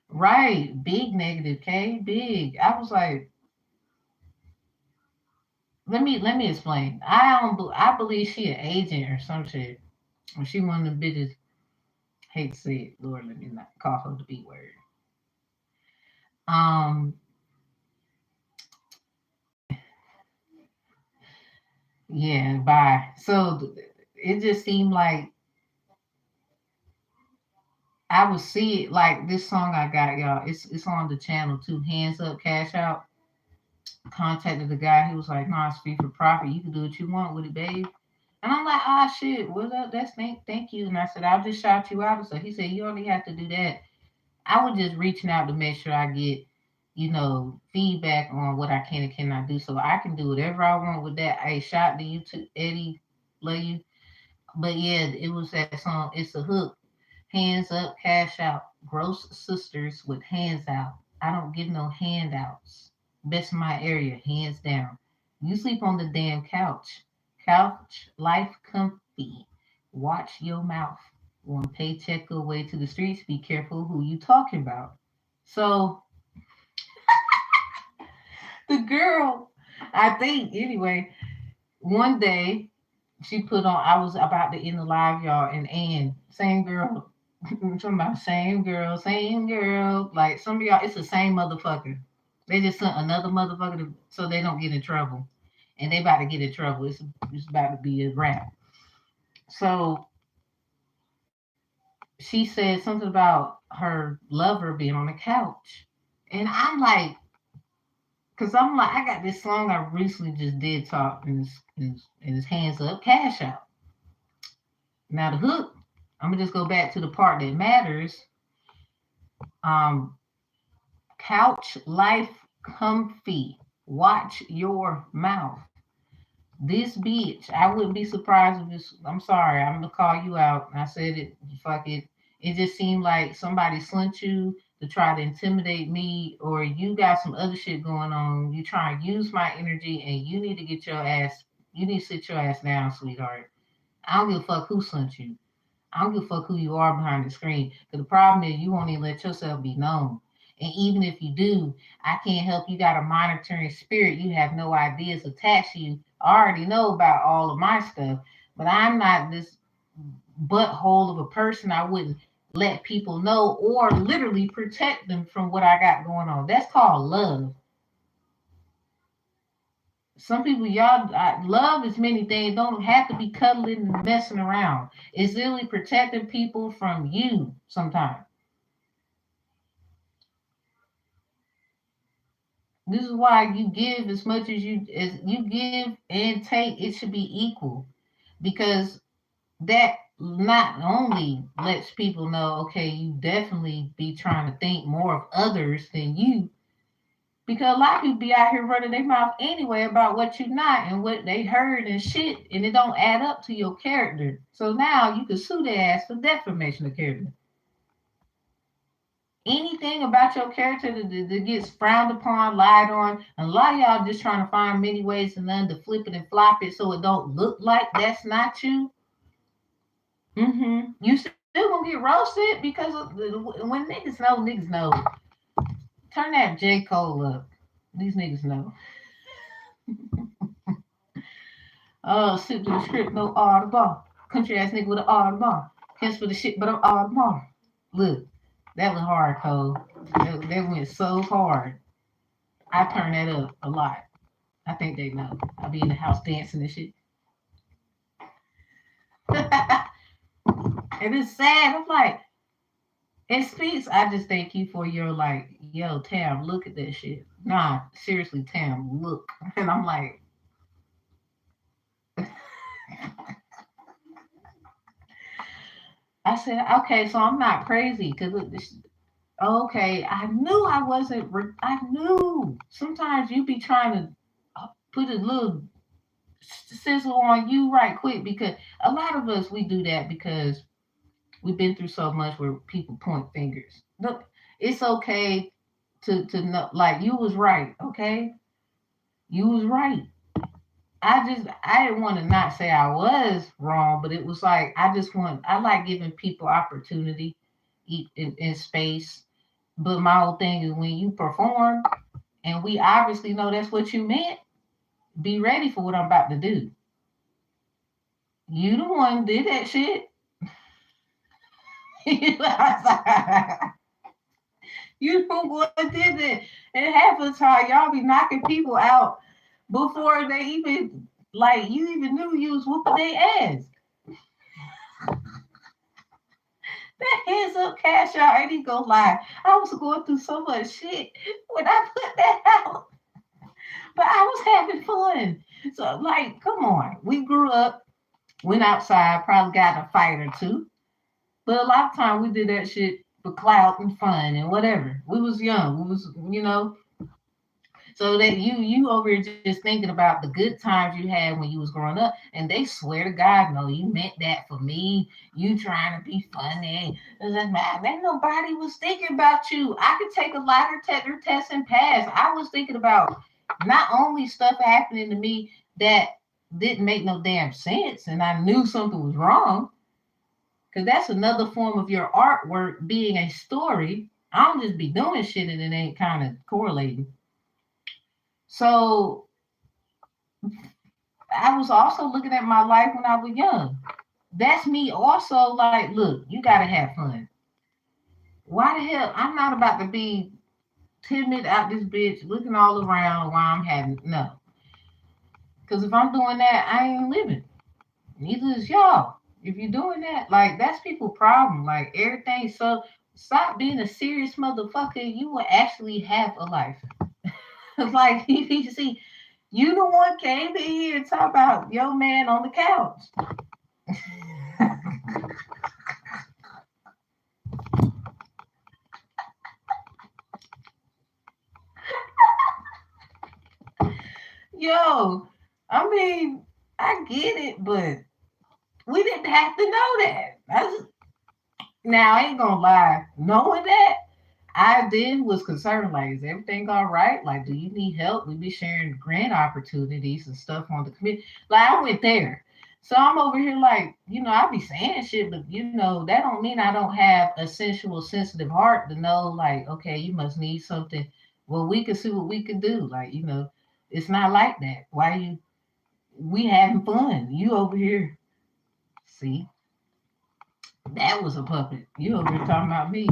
Right. Big negative, K. Big. I was like, let me explain. I believe she an agent or some shit. Or she one of the bitches. Hate to say it, Lord, let me not call her the B word. Um, yeah, bye. So it just seemed like I would see it like this song I got, y'all. It's on the channel too. Hands up, cash out. Contacted the guy. He was like, "No, it's free for profit. You can do what you want with it, babe." And I'm like, "Ah, shit. What up? That's thank you." And I said, "I'll just shout you out." So he said, "You only have to do that." I was just reaching out to make sure I get, feedback on what I can and cannot do, so I can do whatever I want with that. Hey, shout to you too, Eddie. Love you. But yeah, it was that song. It's a hook. Hands up, cash out. Gross sisters with hands out. I don't give no handouts. Best in my area, hands down. You sleep on the damn couch. Couch life comfy. Watch your mouth. One paycheck away to the streets. Be careful who you talking about. So the girl, I think anyway, one day she put on. I was about to end the live, y'all, and same girl. I'm talking about same girl, same girl. Like some of y'all, it's the same motherfucker. They just sent another motherfucker so they don't get in trouble, and they about to get in trouble. It's about to be a rap. So she said something about her lover being on the couch, and I'm like, cause I'm like, I got this song I recently just did talk, and his hands up, cash out. Now the hook, I'm gonna just go back to the part that matters. Um, Couch life comfy. Watch your mouth. This bitch, I wouldn't be surprised if this. I'm sorry, I'm gonna call you out. I said it. Fuck it. It just seemed like somebody sent you to try to intimidate me, or you got some other shit going on. You try and use my energy, and you need to get your ass. You need to sit your ass down, sweetheart. I don't give a fuck who sent you. I don't give a fuck who you are behind the screen. Because the problem is you won't even let yourself be known. And even if you do, I can't help you got a monitoring spirit. You have no ideas attached to you. I already know about all of my stuff, but I'm not this butthole of a person. I wouldn't let people know or literally protect them from what I got going on. That's called love. Some people, y'all, love is many things. Don't have to be cuddling and messing around. It's literally protecting people from you sometimes. This is why you give as much as you give and take. It should be equal because that not only lets people know, okay, you definitely be trying to think more of others than you, because a lot of people be out here running their mouth anyway about what you're not and what they heard and shit, and it don't add up to your character. So now you can sue their ass for defamation of character. Anything about your character that gets frowned upon, lied on, and a lot of y'all just trying to find many ways and none to flip it and flop it so it don't look like that's not you. You still gonna get roasted because of when niggas know. Turn that J. Cole up. These niggas know. Sit to the script, no audible. Country ass nigga with an audible. Catch for the shit, but I'm audible. Look, that was hard, Cole. That went so hard. I turn that up a lot. I think they know. I be in the house dancing and shit. And it's sad. I'm like, it speaks. I just thank you for your like, yo, Tam, look at that shit. Nah, seriously, Tam, look. And I'm like, I said, okay, so I'm not crazy because okay, I knew I wasn't. I knew. Sometimes you be trying to put a little sizzle on you right quick because a lot of us we do that because we've been through so much where people point fingers. Look, it's okay to know like you was right, okay? You was right. I didn't want to not say I was wrong, but it was like I like giving people opportunity in space. But my whole thing is when you perform and we obviously know that's what you meant, be ready for what I'm about to do. You the one who did that shit. You the one did it. And half of the time y'all be knocking people out before they even like you even knew you was whooping their ass. That hands up cash out ain't even gonna lie. I was going through so much shit when I put that out. But I was having fun. So like, come on. We grew up, went outside, probably got in a fight or two. But a lot of time we did that shit for clout and fun and whatever. We was young. We was, so that you over here just thinking about the good times you had when you was growing up, and they swear to God, no, you meant that for me. You trying to be funny. It's like, man, nobody was thinking about you. I could take a lie detector test and pass. I was thinking about not only stuff happening to me that didn't make no damn sense, and I knew something was wrong. Because that's another form of your artwork being a story. I don't just be doing shit and it ain't kind of correlating. So I was also looking at my life when I was young. That's me also like, look, you gotta have fun. Why the hell? I'm not about to be timid out this bitch looking all around while I'm having no. Because if I'm doing that, I ain't living. Neither is y'all. If you're doing that, like that's people problem. Like everything. So stop being a serious motherfucker. You will actually have a life. Like you see, you the one came in here and talk about your man on the couch. Yo, I mean, I get it, but we didn't have to know that. Now I ain't gonna lie, knowing that I then was concerned, like, is everything all right? Like, do you need help? We be sharing grant opportunities and stuff on the committee. Like, I went there. So I'm over here like, I be saying shit, but that don't mean I don't have a sensual, sensitive heart to know, like, okay, you must need something. Well, we can see what we can do. Like, it's not like that. We having fun. You over here, see, that was a puppet. You over here talking about me.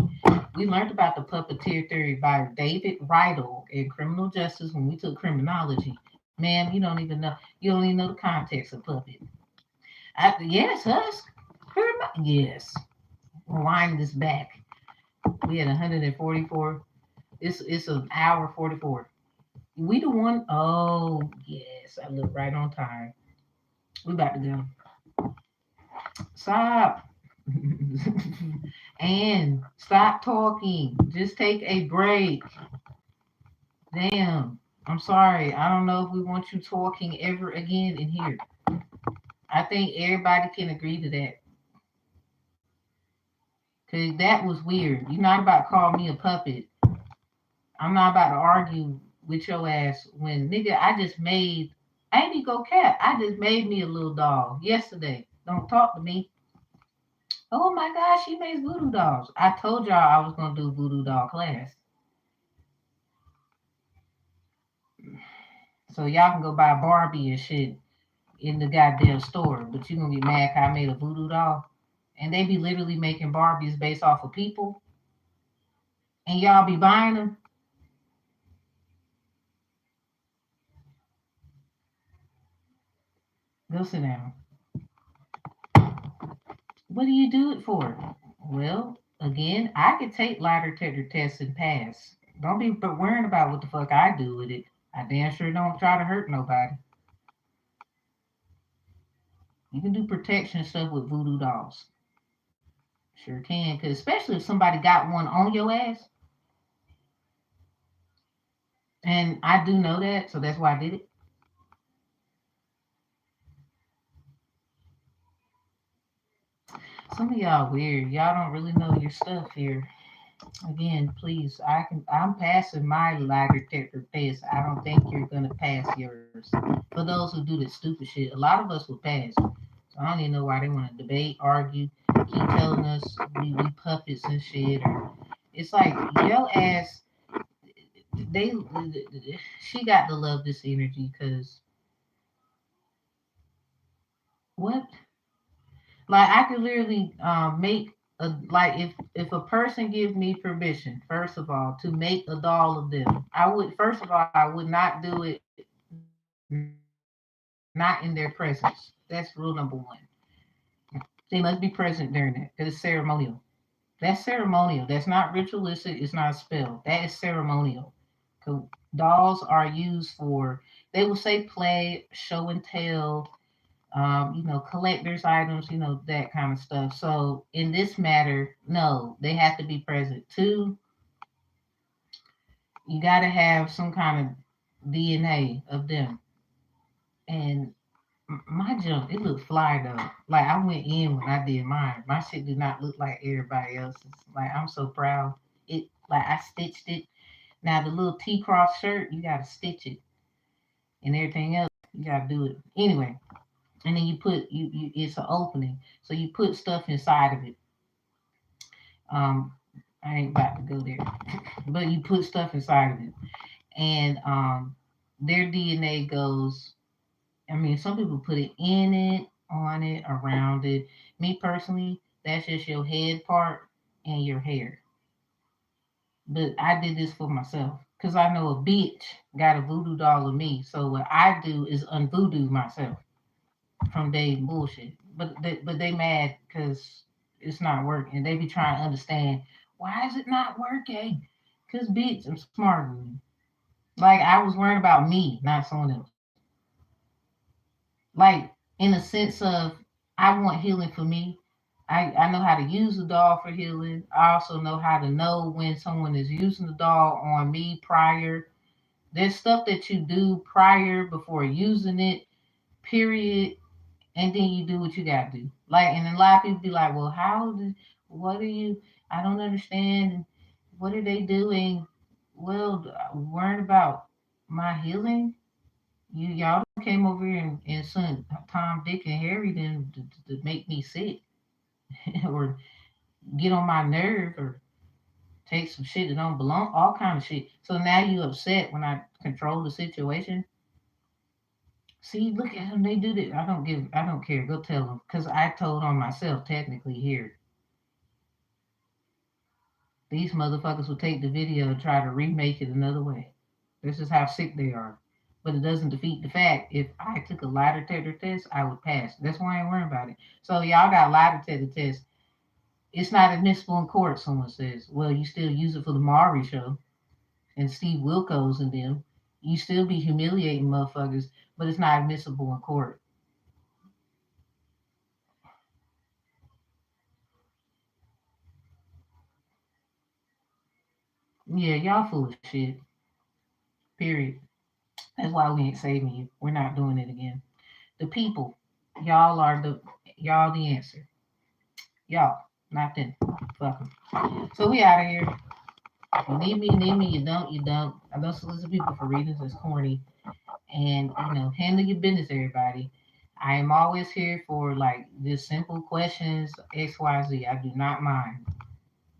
We learned about the puppeteer theory by David Riddle in criminal justice when we took criminology. Man, you don't even know. You don't even know the context of puppet. Yes, Husk. Yes. Rewind this back. We had 144. It's an hour 44. We the one. Oh yes, I look right on time. We about to go. Stop. And stop talking. Just take a break. Damn. I'm sorry. I don't know if we want you talking ever again in here. I think everybody can agree to that. Cause that was weird. You're not about to call me a puppet. I'm not about to argue with your ass when nigga I ain't even go cat. I just made me a little doll yesterday. Don't talk to me. Oh my gosh, she makes voodoo dolls. I told y'all I was gonna do voodoo doll class. So y'all can go buy Barbie and shit in the goddamn store, but you gonna get mad 'cause I made a voodoo doll. And they be literally making Barbies based off of people, and y'all be buying them. Go sit down. What do you do it for? Well, again, I could take lie detector tests and pass. Don't be but worrying about what the fuck I do with it. I damn sure don't try to hurt nobody. You can do protection stuff with voodoo dolls. Sure can, cause especially if somebody got one on your ass. And I do know that, so that's why I did it. Some of y'all weird. Y'all don't really know your stuff here. Again, please, I'm passing my lie detector test. I don't think you're gonna pass yours. For those who do this stupid shit, a lot of us will pass. So I don't even know why they want to debate, argue, keep telling us we puppets and shit. Or it's like yo ass. They she got to love this energy because what? Like I could literally make a like if a person gives me permission, first of all, to make a doll of them, I would first of all I would not do it not in their presence. That's rule number one. They must be present during that because it's ceremonial. That's ceremonial. That's not ritualistic. It's not a spell. That is ceremonial. 'Cause dolls are used for they will say play, show and tell, collector's items, that kind of stuff. So in this matter, no, they have to be present. Two, you got to have some kind of DNA of them. And my junk, it looked fly though. Like I went in when I did mine. My shit did not look like everybody else's. Like I'm so proud. It like I stitched it. Now the little T cross shirt, you got to stitch it, and everything else, you got to do it anyway. And then you put you it's an opening, so you put stuff inside of it. Um, I ain't about to go there, but you put stuff inside of it, and their DNA goes. I mean, some people put it in it, on it, around it. Me personally, that's just your head part and your hair. But I did this for myself because I know a bitch got a voodoo doll of me. So what I do is unvoodoo myself from they bullshit. But they mad because it's not working. They be trying to understand why is it not working? Cause bitch, I'm smarter than you. Like I was worrying about me, not someone else. Like in a sense of I want healing for me. I know how to use the doll for healing. I also know how to know when someone is using the doll on me prior. There's stuff that you do prior before using it, period, and then you do what you got to do. Like, and a lot of people be like, well, what are you, I don't understand. What are they doing? Well, worrying about my healing. Y'all came over here and sent Tom, Dick, and Harry then to make me sick or get on my nerve or take some shit that don't belong, all kind of shit. So now you upset when I control the situation. See, look at them. They do that. I don't care. Go tell them. Because I told on myself technically here. These motherfuckers will take the video and try to remake it another way. This is how sick they are. But it doesn't defeat the fact if I took a lie detector test, I would pass. That's why I ain't worrying about it. So y'all got lie detector tests. It's not admissible in court, someone says. Well, you still use it for the Maury show and Steve Wilkos and them. You still be humiliating motherfuckers, but it's not admissible in court. Yeah, y'all full of shit. Period. That's why we ain't saving you. We're not doing it again. The people, y'all are y'all the answer. Y'all, not them. Fuck 'em. So we out of here. If you need me, you need me. You don't, you don't. I don't solicit people for readings. It's corny. And handle your business, everybody. I am always here for like just simple questions, XYZ. I do not mind.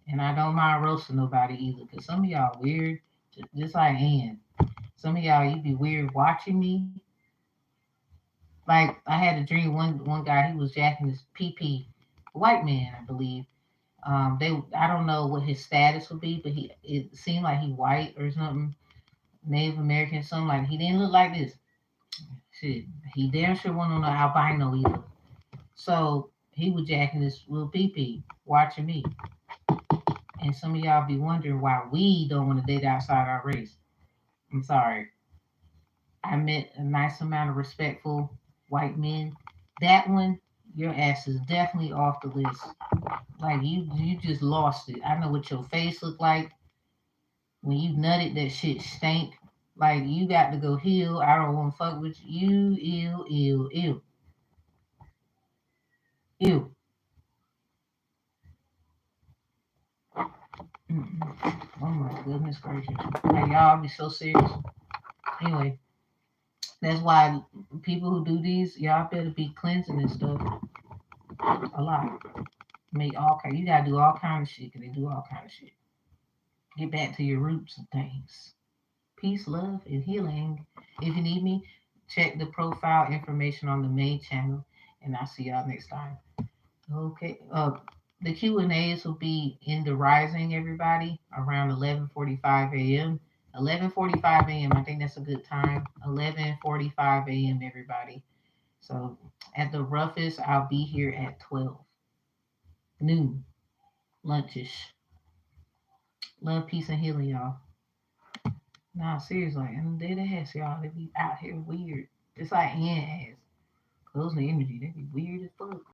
And I don't mind roasting nobody either. Because some of y'all weird, just like Ann. Some of y'all, you be weird watching me. Like I had a dream. One guy, he was jacking his PP, white man, I believe. I don't know what his status would be, but it seemed like he white or something, Native American, something like. He didn't look like this. Shit, he damn sure wasn't on the albino either. So he was jacking this little PP, watching me. And some of y'all be wondering why we don't want to date outside our race. I'm sorry. I met a nice amount of respectful white men. That one, your ass is definitely off the list. Like you just lost it. I know what your face looked like when you nutted. That shit stank. Like you got to go heal. I don't want to fuck with you. Ew, ew, ew, ew. Mm-mm. Oh my goodness gracious! Like y'all be so serious. Anyway, that's why people who do these, y'all better be cleansing and stuff a lot. Make all kind. You gotta do all kind of shit. Cause they do all kind of shit. Get back to your roots and things. Peace, love, and healing. If you need me, check the profile information on the main channel, and I'll see y'all next time. Okay. The Q and A's will be in the rising, everybody, around 11:45 a.m. 11:45 a.m. I think that's a good time. 11:45 a.m. Everybody. So at the roughest, I'll be here at 12 noon, lunchish. Love, peace, and healing, y'all. Nah, seriously, and dead ass, y'all. They be out here weird. Just like Ian has. Closing the energy, they be weird as fuck.